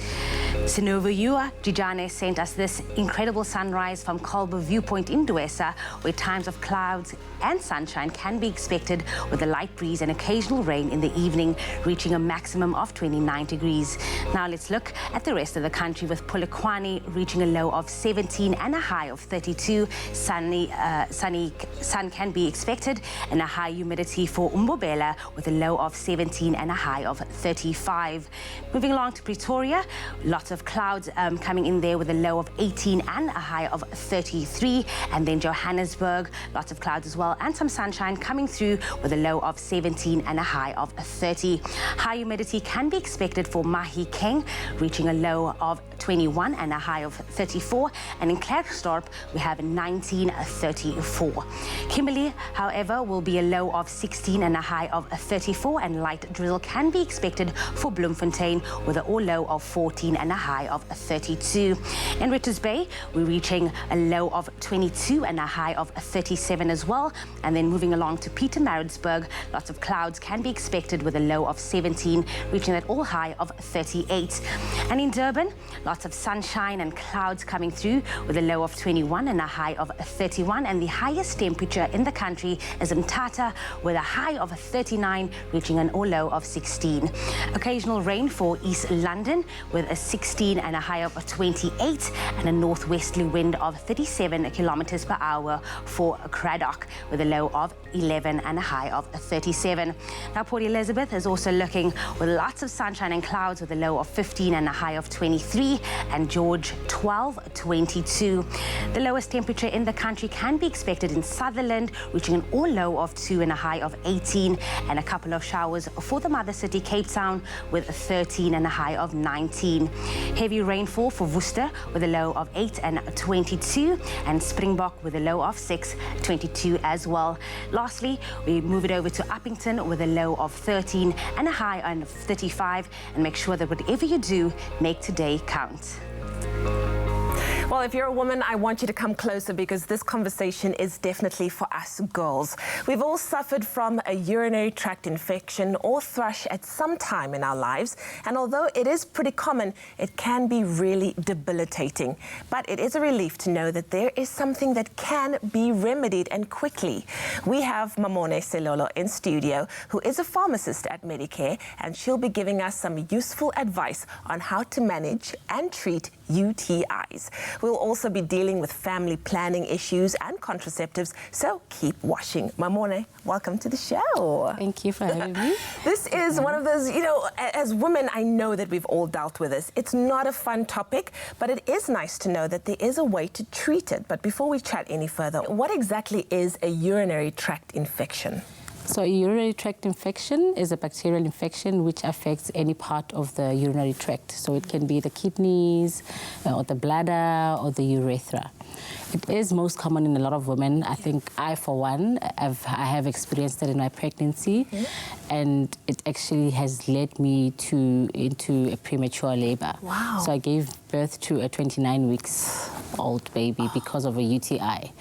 Sinovayua Jijane sent us this incredible sunrise from Kolbe Viewpoint in Duesa, where times of clouds and sunshine can be expected with a light breeze and occasional rain in the evening, reaching a maximum of 29 degrees. Now let's look at the rest of the country, with Polokwane reaching a low of 17 and a high of 32. Sun can be expected, and a high humidity for Umbobela with a low of 17 and a high of 35. Moving along to Pretoria, lots of clouds coming in there with a low of 18 and a high of 33. And then Johannesburg, lots of clouds as well, and some sunshine coming through with a low of 17 and a high of 30. High humidity can be expected for Mahikeng, reaching a low of 21 and a high of 34. And in Klerksdorp, we have 1934. Kimberley, however, will be a low of 16 and a high of 34, and light drizzle can be expected for Bloemfontein with an all-low of 14 and a high of 32. In Richards Bay, we're reaching a low of 22 and a high of 37 as well. And then moving along to Pietermaritzburg, lots of clouds can be expected with a low of 17, reaching that all high of 38. And in Durban, lots of sunshine and clouds coming through with a low of 21 and a high of 31. And the highest temperature in the country is in Mthatha with a high of 39, reaching an all-low of 16. Occasional rain for East London with a 16 and a high of 28, and a northwesterly wind of 37 kilometers per hour for Craddock with a low of 11 and a high of 37. Now, Port Elizabeth is also looking with lots of sunshine and clouds with a low of 15 and a high of 23, and George 12, 22. The lowest temperature in the country can be expected in Sutherland, reaching an all-low of 2 and a high of 18, and a couple of showers for the mother city, Cape Town, with a 13 and a high of 19. Heavy rainfall for Worcester with a low of 8 and 22, and Springbok with a low of 6, 22 as well. Lastly, we move it over to Uppington with a low of 13 and a high of 35, and make sure that whatever you do, make today count. Well, if you're a woman, I want you to come closer, because this conversation is definitely for us girls. We've all suffered from a urinary tract infection or thrush at some time in our lives, and although it is pretty common, it can be really debilitating. But it is a relief to know that there is something that can be remedied, and quickly. We have Mamone Selolo in studio, who is a pharmacist at Medicare, and she'll be giving us some useful advice on how to manage and treat UTIs. We'll also be dealing with family planning issues and contraceptives, so keep watching. Mamone, welcome to the show. Thank you for having me. This is one of those, as women, I know that we've all dealt with this. It's not a fun topic, but it is nice to know that there is a way to treat it. But before we chat any further, what exactly is a urinary tract infection? So a urinary tract infection is a bacterial infection which affects any part of the urinary tract. So it can be the kidneys, or the bladder, or the urethra. It is most common in a lot of women. I think I, for one, I have experienced it in my pregnancy, and it actually has led me into a premature labor. Wow. So I gave birth to a 29 weeks old baby because of a UTI.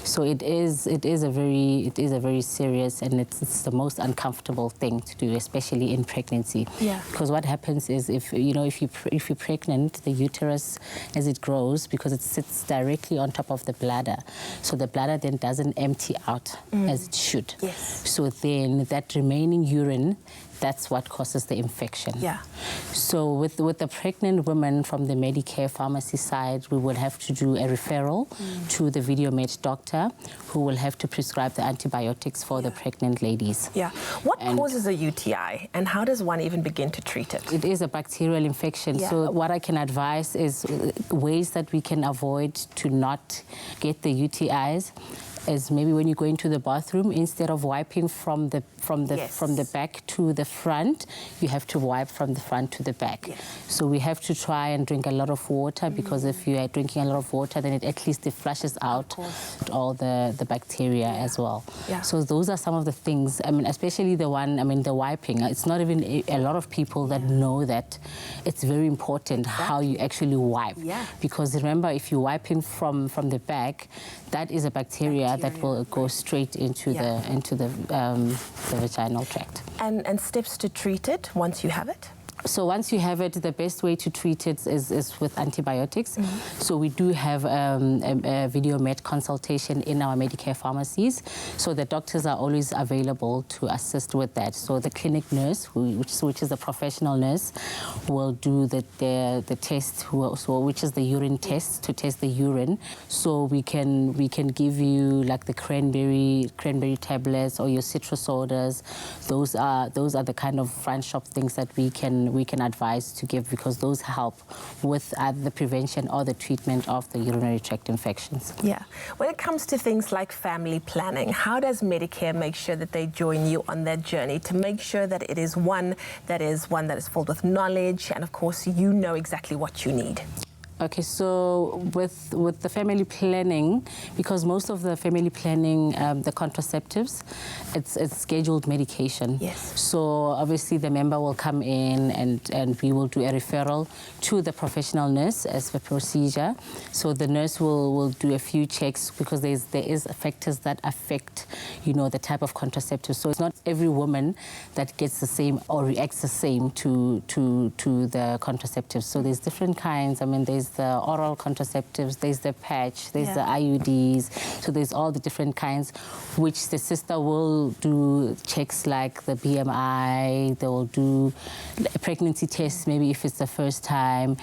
So it is a very serious, and it's the most uncomfortable thing to do, especially in pregnancy. Yeah. Because what happens is if you're pregnant, the uterus, as it grows, because it sits directly on top of the bladder, so the bladder then doesn't empty out as it should. Yes. So then that remaining urine, that's what causes the infection. Yeah. So with the pregnant woman from the Medicare pharmacy side, we will have to do a referral to the VideoMed doctor, who will have to prescribe the antibiotics for the pregnant ladies. Yeah. What causes a UTI, and how does one even begin to treat it? It is a bacterial infection. Yeah. So what I can advise is ways that we can avoid to not get the UTIs. is maybe when you go into the bathroom, instead of wiping from the back to the front, you have to wipe from the front to the back. So we have to try and drink a lot of water, because if you are drinking a lot of water, then it at least flushes out all the bacteria as well. So those are some of the things. I mean, especially the wiping. It's not even a lot of people that know that it's very important how you actually wipe. Because remember, if you're wiping from the back, that is a bacteria that will go straight into the vaginal tract. And steps to treat it once you have it? So once you have it, the best way to treat it is with antibiotics. So we do have a video med consultation in our Medicare pharmacies. So the doctors are always available to assist with that. So the clinic nurse, which is a professional nurse, will do the test, which is the urine test, to test the urine. So we can give you like the cranberry tablets or your citrus sodas. Those are the kind of front shop things that we can advise to give, because those help with the prevention or the treatment of the urinary tract infections. Yeah. When it comes to things like family planning, how does Medicare make sure that they join you on that journey to make sure that it is one that is filled with knowledge, and of course you know exactly what you need? Okay, so with the family planning, because most of the family planning, the contraceptives, it's scheduled medication. Yes. So obviously the member will come in and we will do a referral to the professional nurse as the procedure. So the nurse will do a few checks, because there is factors that affect, the type of contraceptive. So it's not every woman that gets the same or reacts the same to the contraceptives. So there's different kinds. I mean, there's the oral contraceptives, there's the patch, there's the IUDs. So there's all the different kinds, which the sister will do checks like the BMI, they will do a pregnancy test, maybe if it's the first time.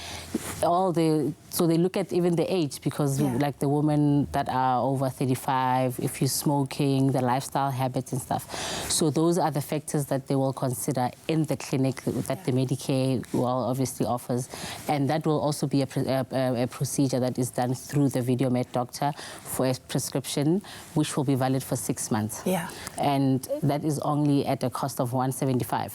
So they look at even the age, because like the women that are over 35, if you're smoking, the lifestyle habits and stuff. So those are the factors that they will consider in the clinic that the Medicare obviously offers. And that will also be a procedure that is done through the video med doctor for a prescription, which will be valid for 6 months. Yeah. And that is only at a cost of $175.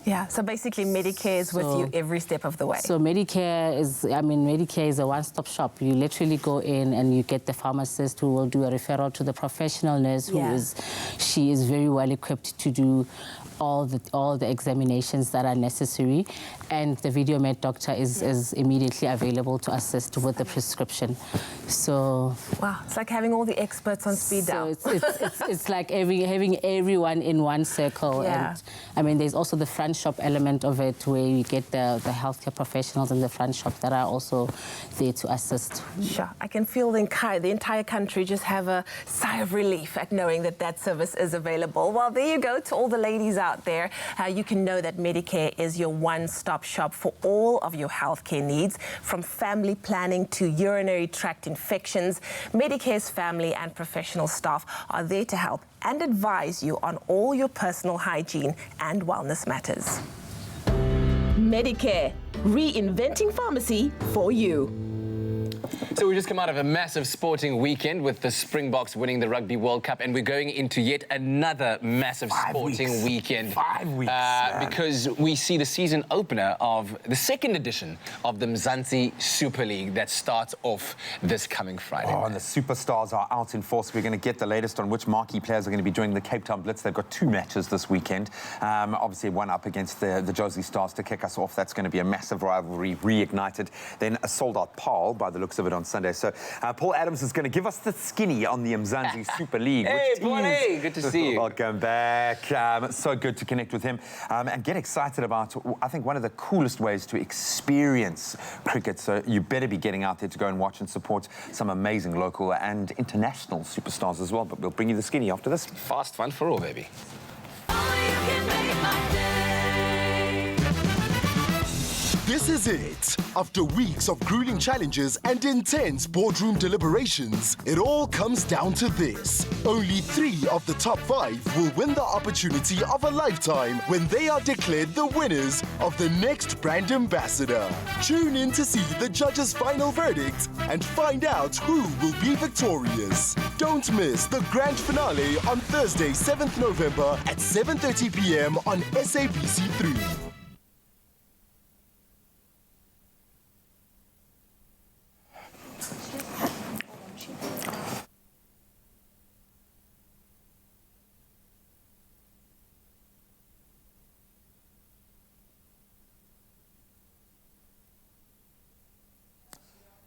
Yeah, so basically Medicare is with you every step of the way. So Medicare is a one-stop shop. You literally go in and you get the pharmacist who will do a referral to the professional nurse she is very well equipped to do all the examinations that are necessary, and the video med doctor is immediately available to assist with the prescription. So wow, it's like having all the experts on speed dial. It's like having everyone in one circle. Yeah. And I mean, there's also the front shop element of it, where you get the healthcare professionals in the front shop that are also there to assist. Sure, I can feel the entire country just have a sigh of relief at knowing that service is available. Well, there you go, to all the ladies out there. You can know that Medicare is your one-stop shop for all of your healthcare needs, from family planning to urinary tract infections. Medicare's family and professional staff are there to help and advise you on all your personal hygiene and wellness matters. Medicare, reinventing pharmacy for you. So we just come out of a massive sporting weekend with the Springboks winning the Rugby World Cup, and we're going into yet another massive sporting weekend. 5 weeks. Because we see the season opener of the second edition of the Mzansi Super League that starts off this coming Friday. Oh, and the superstars are out in force. We're going to get the latest on which marquee players are going to be joining the Cape Town Blitz. They've got 2 matches this weekend. Obviously, one up against the Josie Stars to kick us off. That's going to be a massive rivalry reignited. Then a sold-out Paarl, by the looks of it, on Sunday. So Paul Adams is going to give us the skinny on the Mzansi Super League. Hey, Paul, hey, good to see you. Welcome back. So good to connect with him and get excited about, I think, one of the coolest ways to experience cricket. So you better be getting out there to go and watch and support some amazing local and international superstars as well. But we'll bring you the skinny after this. Fast fun for all, baby. This is it. After weeks of grueling challenges and intense boardroom deliberations, it all comes down to this. Only 3 of the top 5 will win the opportunity of a lifetime when they are declared the winners of the next brand ambassador. Tune in to see the judges' final verdict and find out who will be victorious. Don't miss the grand finale on Thursday, 7th November at 7:30 p.m. on SABC3.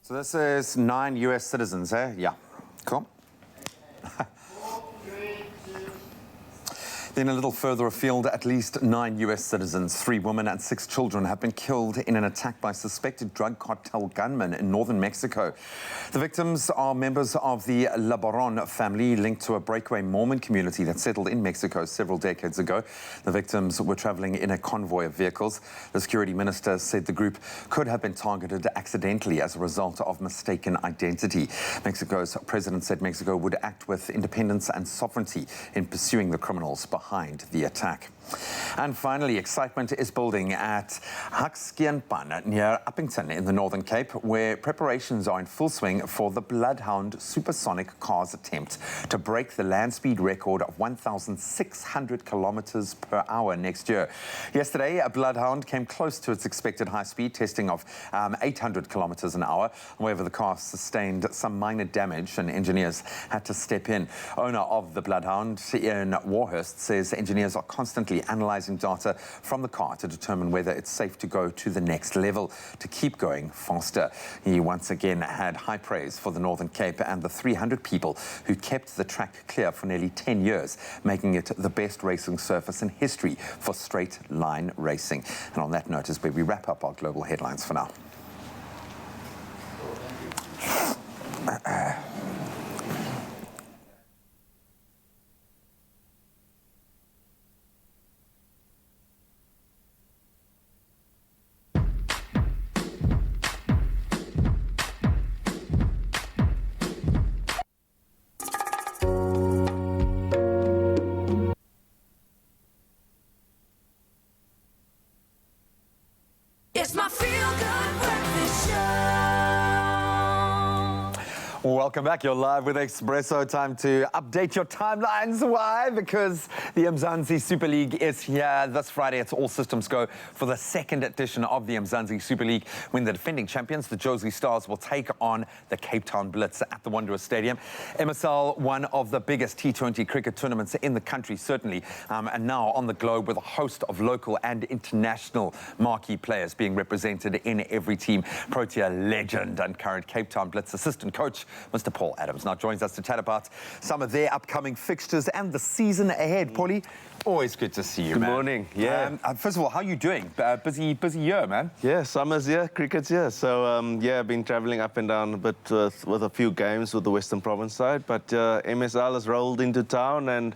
So this is 9 US citizens, eh? Yeah. Cool. Then a little further afield, at least 9 US citizens, 3 women and 6 children have been killed in an attack by suspected drug cartel gunmen in northern Mexico. The victims are members of the Labaron family linked to a breakaway Mormon community that settled in Mexico several decades ago. The victims were traveling in a convoy of vehicles. The security minister said the group could have been targeted accidentally as a result of mistaken identity. Mexico's president said Mexico would act with independence and sovereignty in pursuing the criminals behind the attack. And finally, excitement is building at Huxkienpan near Uppington in the Northern Cape, where preparations are in full swing for the Bloodhound supersonic car's attempt to break the land speed record of 1,600 kilometers per hour next year. Yesterday, a Bloodhound came close to its expected high speed testing of 800 kilometers an hour. However, the car sustained some minor damage and engineers had to step in. Owner of the Bloodhound, Ian Warhurst, says engineers are constantly analysing data from the car to determine whether it's safe to go to the next level, to keep going faster. He once again had high praise for the Northern Cape and the 300 people who kept the track clear for nearly 10 years, making it the best racing surface in history for straight line racing. And on that note is where we wrap up our global headlines for now. It's my feel-good breakfast show. Welcome back. You're live with Expresso. Time to update your timelines. Why? Because the Mzansi Super League is here this Friday. It's all systems go for the second edition of the Mzansi Super League, when the defending champions, the Jozi Stars, will take on the Cape Town Blitz at the Wanderers Stadium. MSL, one of the biggest T20 cricket tournaments in the country, certainly, and now on the globe, with a host of local and international marquee players being represented in every team. Protea legend and current Cape Town Blitz assistant coach, Mr. Paul Adams, now joins us to chat about some of their upcoming fixtures and the season ahead. Paulie, always good to see you, Good man. morning. Yeah. First of all, how are you doing? Busy year, man. Yeah, summer's here, cricket's here. So, yeah, I've been travelling up and down a bit with a few games with the Western Province side. But MSL has rolled into town and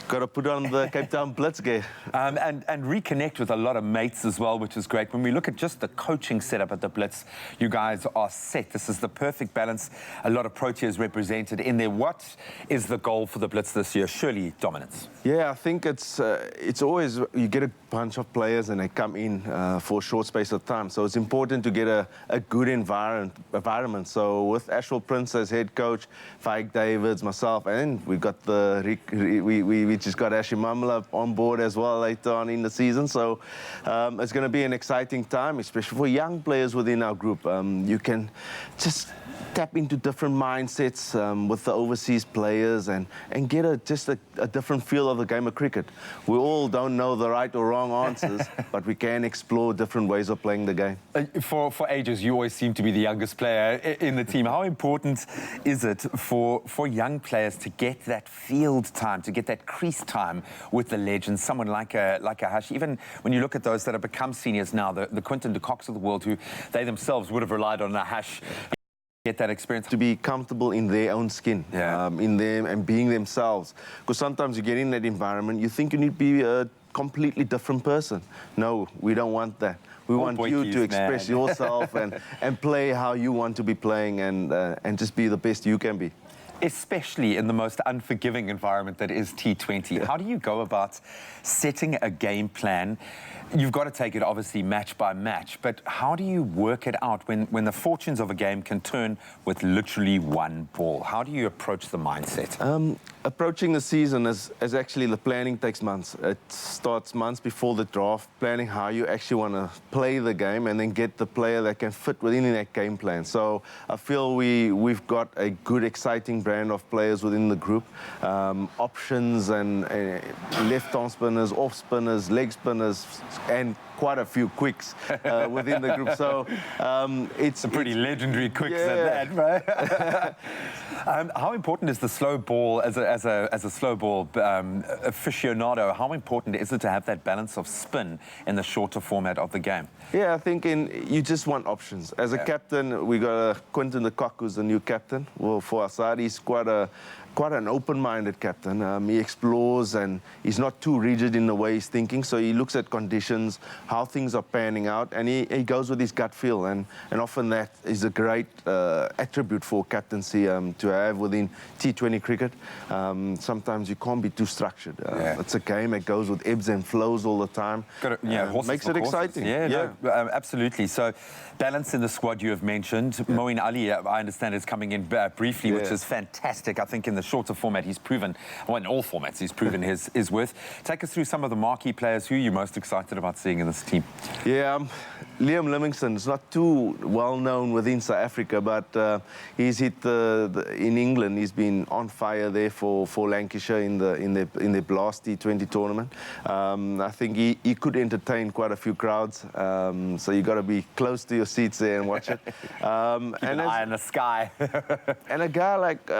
got to put on the Cape Town Blitz gear. And reconnect with a lot of mates as well, which is great. When we look at just the coaching setup at the Blitz, you guys are set. This is the perfect balance. A lot of Proteas represented in there. What is the goal for the Blitz this year? Surely dominance. Yeah, I think it's always, you get a bunch of players and they come in for a short space of time. So it's important to get a good environment. So with Ashwell Prince as head coach, Faik Davids, myself, and we got we just got Ashi Mamla on board as well later on in the season. So it's going to be an exciting time, especially for young players within our group. You can just tap into different mindsets with the overseas players and get just a different feel of the game of cricket. We all don't know the right or wrong answers, but we can explore different ways of playing the game. For ages, you always seem to be the youngest player in the team. How important is it for young players to get that field time, to get that crease time with the legends, someone like a Hash? Even when you look at those that have become seniors now, the Quinton de Koks of the world, who they themselves would have relied on a Hash, get that experience. To be comfortable in their own skin, in them and being themselves. Because sometimes you get in that environment, you think you need to be a completely different person. No, we don't want that. We want you to express yourself and play how you want to be playing and just be the best you can be. Especially in the most unforgiving environment that is T20. How do you go about setting a game plan You've got to take it, obviously, match by match, but how do you work it out when the fortunes of a game can turn with literally one ball? How do you approach the mindset? Approaching the season is actually the planning takes months. It starts months before the draft, planning how you actually want to play the game and then get the player that can fit within that game plan. So I feel we've got a good, exciting brand of players within the group. Options and left-arm spinners, off spinners, leg spinners, and quite a few quicks within the group. So it's a pretty legendary quicks at that, right? How important is the slow ball as a slow ball aficionado? How important is it to have that balance of spin in the shorter format of the game? Yeah, I think you just want options. As a captain, we got Quinton de Kock, who's the new captain. Well, for our side, he's quite an open-minded captain. He explores and he's not too rigid in the way he's thinking. So he looks at conditions, how things are panning out, and he goes with his gut feel. And often that is a great attribute for captaincy to have within T20 cricket. Sometimes you can't be too structured. It's a game that goes with ebbs and flows all the time. Makes it exciting. No, absolutely. So balance in the squad you have mentioned. Moeen Ali, I understand, is coming in briefly, which is fantastic. I think in the shorter format he's proven, well, in all formats he's proven his worth. Take us through some of the marquee players. Who are you most excited about seeing in this team? Yeah, Liam Livingston is not too well known within South Africa, but he's hit in England. He's been on fire there for Lancashire in the Blast T20 tournament. I think he could entertain quite a few crowds. So you got to be close to your seats there and watch it. Keep an eye in the sky. And a guy like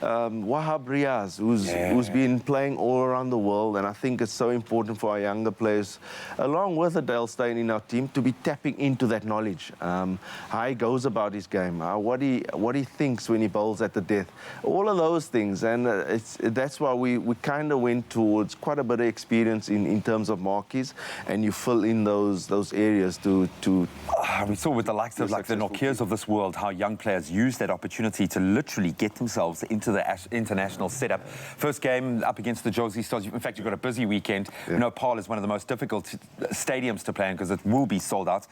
Wahab Riaz, who's been playing all around the world, and I think it's so important for our younger players, along with Dale Steyn in our team, to be tapping into that knowledge. How he goes about his game, what he thinks when he bowls at the death, all of those things, and that's why we kind of went towards quite a bit of experience in terms of marquees, and you fill in those areas to. We saw with the likes of like the Nokias of this world how young players use that opportunity to literally get themselves into the international setup. First game up against the Jozi Stars. In fact, you've got a busy weekend. You know, Paarl is one of the most difficult stadiums to play in because it will be sold out.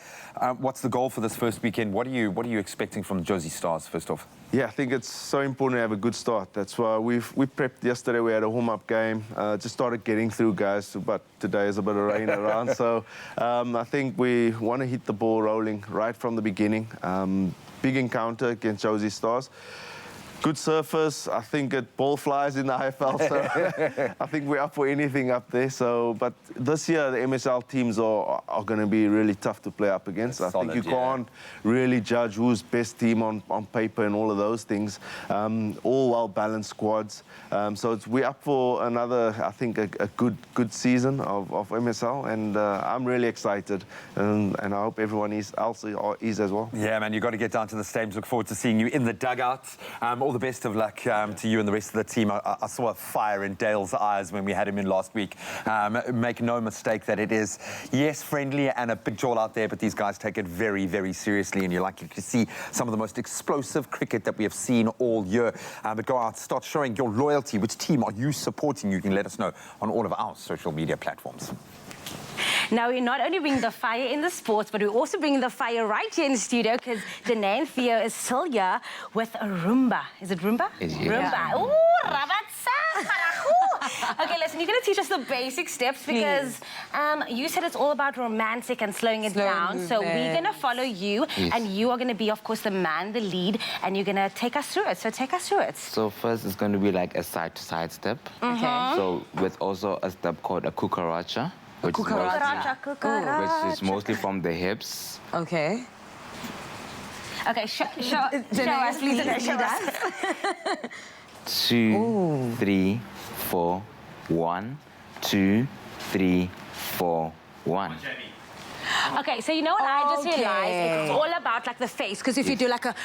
What's the goal for this first weekend? What are you expecting from the Jozi Stars, first off? Yeah, I think it's so important to have a good start. That's why we prepped yesterday. We had a warm-up game. Just started getting through, guys, but today is a bit of rain around. So I think we want to hit the ball rolling right from the beginning. Big encounter against Jozi Stars. Good surface. I think ball flies in the IFL, so I think we're up for anything up there. So, but this year the MSL teams are going to be really tough to play up against. I think you can't really judge who's best team on paper and all of those things. All well-balanced squads. So we're up for another, I think, a good season of MSL, and I'm really excited, and I hope everyone else is as well. Yeah, man, you've got to get down to the stadiums. Look forward to seeing you in the dugouts. All the best of luck to you and the rest of the team. I saw a fire in Dale's eyes when we had him in last week. Make no mistake that it is, yes, friendly and a big jaw out there, but these guys take it very, very seriously, and you're likely to see some of the most explosive cricket that we have seen all year. But go out, start showing your loyalty. Which team are you supporting? You can let us know on all of our social media platforms. Now, we're not only bringing the fire in the sports, but we're also bringing the fire right here in the studio, because Danae and Theo is still here with a Roomba. Is it Roomba? Roomba. Ooh, Rabatsa. Okay, listen, you're going to teach us the basic steps, because you said it's all about romantic and slowing it down. So we're going to follow you, and you are going to be, of course, the man, the lead, and you're going to take us through it. So take us through it. So first, it's going to be like a side-to-side step. Okay. So with also a step called a kukaracha. Which is mostly from the hips. Okay. Okay, show us, please. Show us. 2, 3, 4, 1, 2, 3, 4, 1. Okay, so you know what I just realized? It's all about like the face, because if you do like a...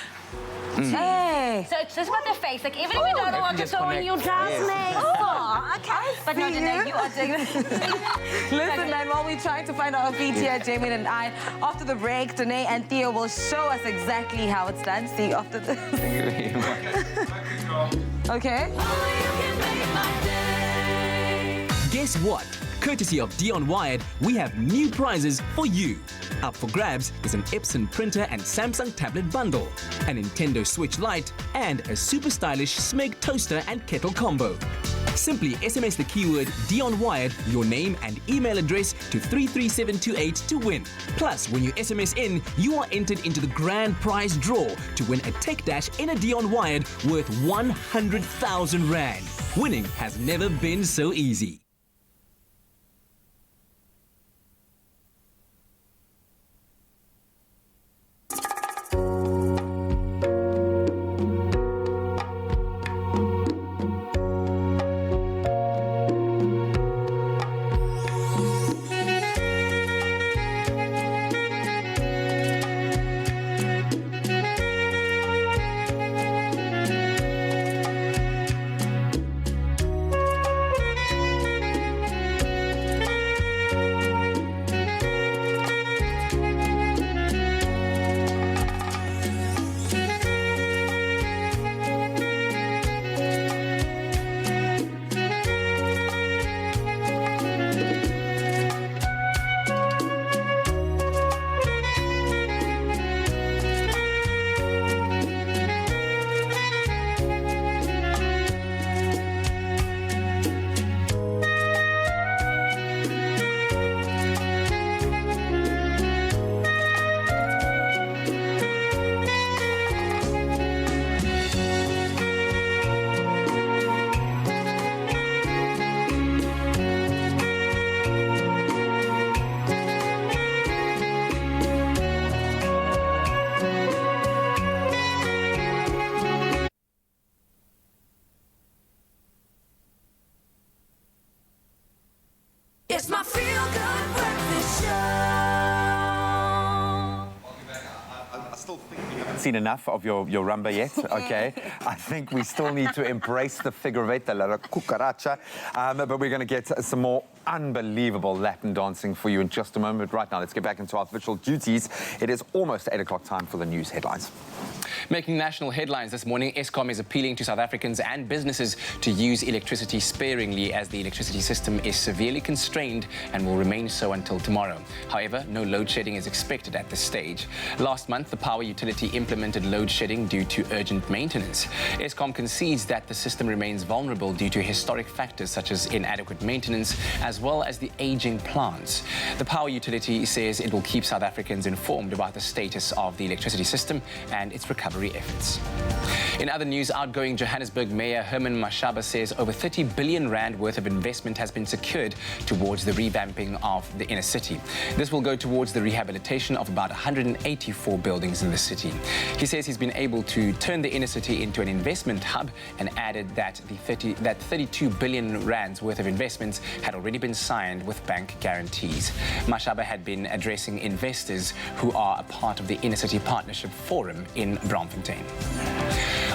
Hey. So it's just about the face. Like, even if you don't know what to throw in your dress, mate. Oh, okay. But no, Danae, you are doing it. Listen, man, while we're trying to find our feet here, Jamie and I, after the break, Danae and Theo will show us exactly how it's done. See you after this. Okay. Guess what? Courtesy of Dion Wired, we have new prizes for you. Up for grabs is an Epson printer and Samsung tablet bundle, a Nintendo Switch Lite, and a super stylish Smeg toaster and kettle combo. Simply SMS the keyword Dion Wired, your name and email address to 33728 to win. Plus, when you SMS in, you are entered into the grand prize draw to win a Tech Dash in a Dion Wired worth 100,000 Rand. Winning has never been so easy. It's my feel-good breakfast show. I still think we haven't seen enough of your rumba yet, okay? I think we still need to embrace the figure of eight, the la cucaracha, but we're going to get some more unbelievable Latin dancing for you in just a moment. Right now, let's get back into our official duties. It is almost 8 o'clock time for the news headlines. Making national headlines this morning, Eskom is appealing to South Africans and businesses to use electricity sparingly as the electricity system is severely constrained and will remain so until tomorrow. However, no load shedding is expected at this stage. Last month, the power utility implemented load shedding due to urgent maintenance. Eskom concedes that the system remains vulnerable due to historic factors such as inadequate maintenance as well as the aging plants. The power utility says it will keep South Africans informed about the status of the electricity system and its recovery efforts. In other news, outgoing Johannesburg Mayor Herman Mashaba says over 30 billion rand worth of investment has been secured towards the revamping of the inner city. This will go towards the rehabilitation of about 184 buildings in the city. He says he's been able to turn the inner city into an investment hub and added that 32 billion rands worth of investments had already been signed with bank guarantees. Mashaba had been addressing investors who are a part of the Inner City Partnership Forum in Braamfontein.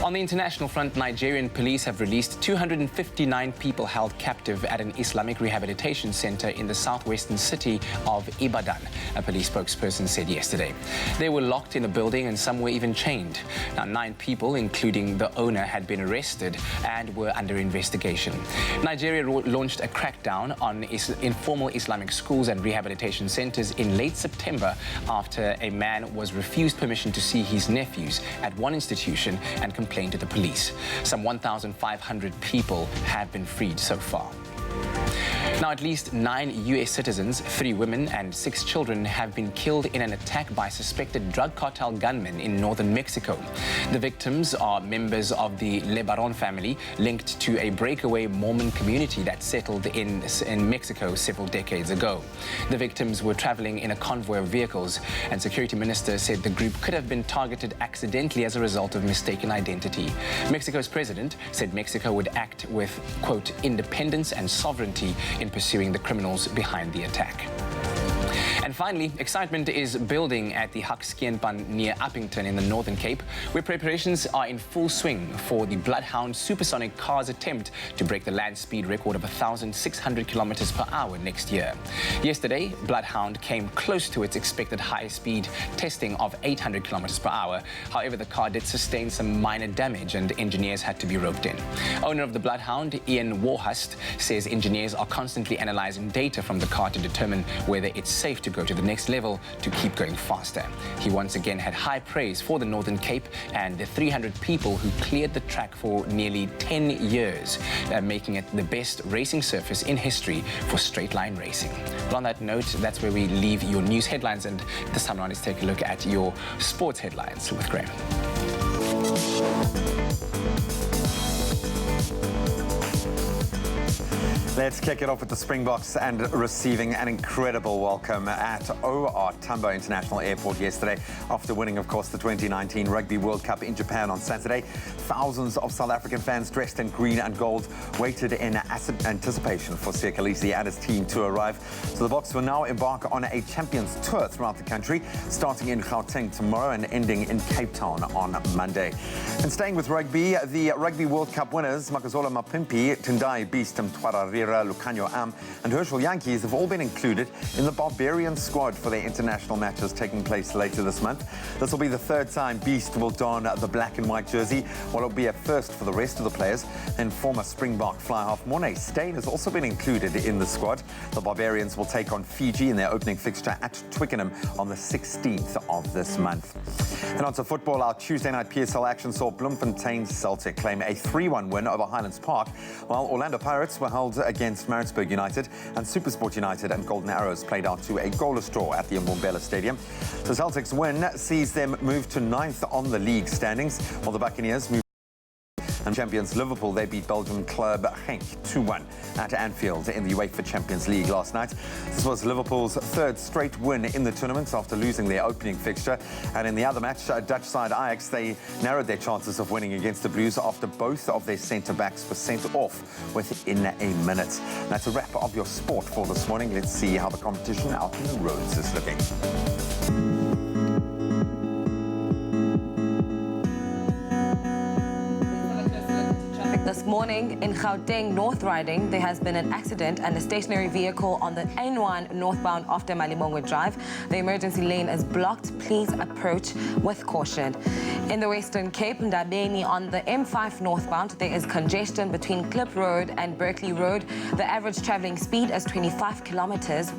On the international front, Nigerian police have released 259 people held captive at an Islamic rehabilitation center in the southwestern city of Ibadan, a police spokesperson said yesterday. They were locked in a building and some were even chained. Now, 9 people, including the owner, had been arrested and were under investigation. Nigeria launched a crackdown on informal Islamic schools and rehabilitation centers in late September after a man was refused permission to see his nephews at one institution and complained to the police. Some 1,500 people have been freed so far. Now, at least 9 U.S. citizens, 3 women and 6 children have been killed in an attack by suspected drug cartel gunmen in northern Mexico. The victims are members of the Lebaron family linked to a breakaway Mormon community that settled in Mexico several decades ago. The victims were traveling in a convoy of vehicles, and security ministers said the group could have been targeted accidentally as a result of mistaken identity. Mexico's president said Mexico would act with, quote, independence and sovereignty in pursuing the criminals behind the attack. And finally, excitement is building at the Hakskeenpan near Uppington in the Northern Cape, where preparations are in full swing for the Bloodhound supersonic car's attempt to break the land speed record of 1,600 kilometers per hour next year. Yesterday, Bloodhound came close to its expected high speed testing of 800 kilometers per hour. However, the car did sustain some minor damage and engineers had to be roped in. Owner of the Bloodhound, Ian Warhust, says engineers are constantly analyzing data from the car to determine whether it's safe to go to the next level to keep going faster. He once again had high praise for the Northern Cape and the 300 people who cleared the track for nearly 10 years, making it the best racing surface in history for straight line racing. Well, on that note, that's where we leave your news headlines, and this time around, let's take a look at your sports headlines with Graham. Let's kick it off with the Springboks and receiving an incredible welcome at OR Tambo International Airport yesterday after winning, of course, the 2019 Rugby World Cup in Japan on Saturday. Thousands of South African fans dressed in green and gold waited in anticipation for Sekalisi and his team to arrive. So the Boks will now embark on a Champions Tour throughout the country, starting in Gauteng tomorrow and ending in Cape Town on Monday. And staying with rugby, the Rugby World Cup winners, Makazola Mapimpi, Tendai Beast Mtwararira, Lucanio Am and Herschel Yankees have all been included in the Barbarian squad for their international matches taking place later this month. This will be the third time Beast will don the black and white jersey, while it'll be a first for the rest of the players. And former Springbok fly-half Morne Steyn has also been included in the squad. The Barbarians will take on Fiji in their opening fixture at Twickenham on the 16th of this month. And on to football, our Tuesday night PSL action saw Bloemfontein Celtic claim a 3-1 win over Highlands Park, while Orlando Pirates were held against Maritzburg United, and SuperSport United and Golden Arrows played out to a goalless draw at the Mbombela Stadium. The Celtics win sees them move to 9th on the league standings, while the Buccaneers move. And champions Liverpool, they beat Belgian club Genk 2-1 at Anfield in the UEFA Champions League last night. This was Liverpool's third straight win in the tournament after losing their opening fixture. And in the other match, Dutch side Ajax, they narrowed their chances of winning against the Blues after both of their centre-backs were sent off within a minute. That's a wrap of your sport for this morning. Let's see how the competition out in the roads is looking. This morning in Gauteng North Riding, there has been an accident and a stationary vehicle on the N1 northbound after Malibongwe Drive. The emergency lane is blocked. Please approach with caution. In the Western Cape, Ndabeni on the M5 northbound, there is congestion between Klip Road and Berkeley Road. The average traveling speed is 25 kilometers.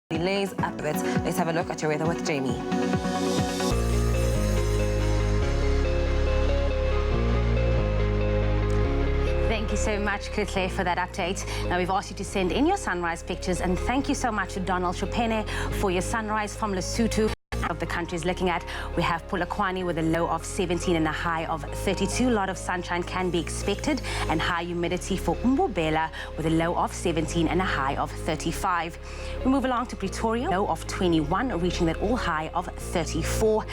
Delays upwards. Let's have a look at your weather with Jamie. Thank you so much, Kutle, for that update. Now, we've asked you to send in your sunrise pictures, and thank you so much to Donald Chopene for your sunrise from Lesotho. Of the countries looking at, we have Polokwane with a low of 17 and a high of 32. A lot of sunshine can be expected, and high humidity for Mbombela with a low of 17 and a high of 35. We move along to Pretoria, low of 21, reaching that all high of 34.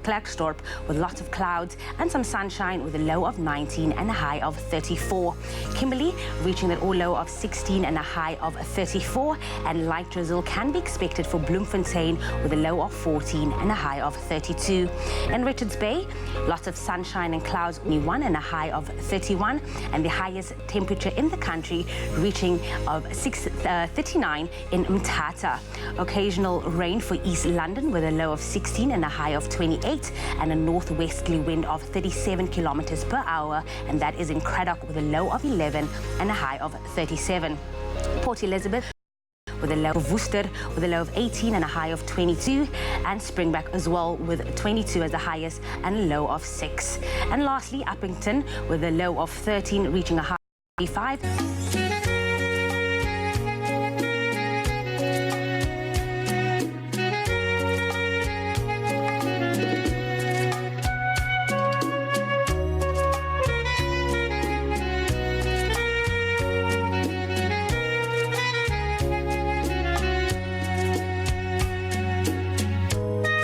Klerksdorp with lots of clouds and some sunshine with a low of 19 and a high of 34. Kimberley reaching that all low of 16 and a high of 34. And light drizzle can be expected for Bloemfontein with a low of 14 and a high of 32. In Richards Bay, lots of sunshine and clouds, only 1 and a high of 31. And the highest temperature in the country reaching of 39 in Mthatha. Occasional rain for East London with a low of 16 and a high of 28. And a northwesterly wind of 37 kilometers per hour, and that is in Craddock with a low of 11 and a high of 37. Port Elizabeth with a low of Worcester with a low of 18 and a high of 22, and Springbok as well with 22 as the highest and a low of 6. And lastly, Uppington with a low of 13 reaching a high of 5.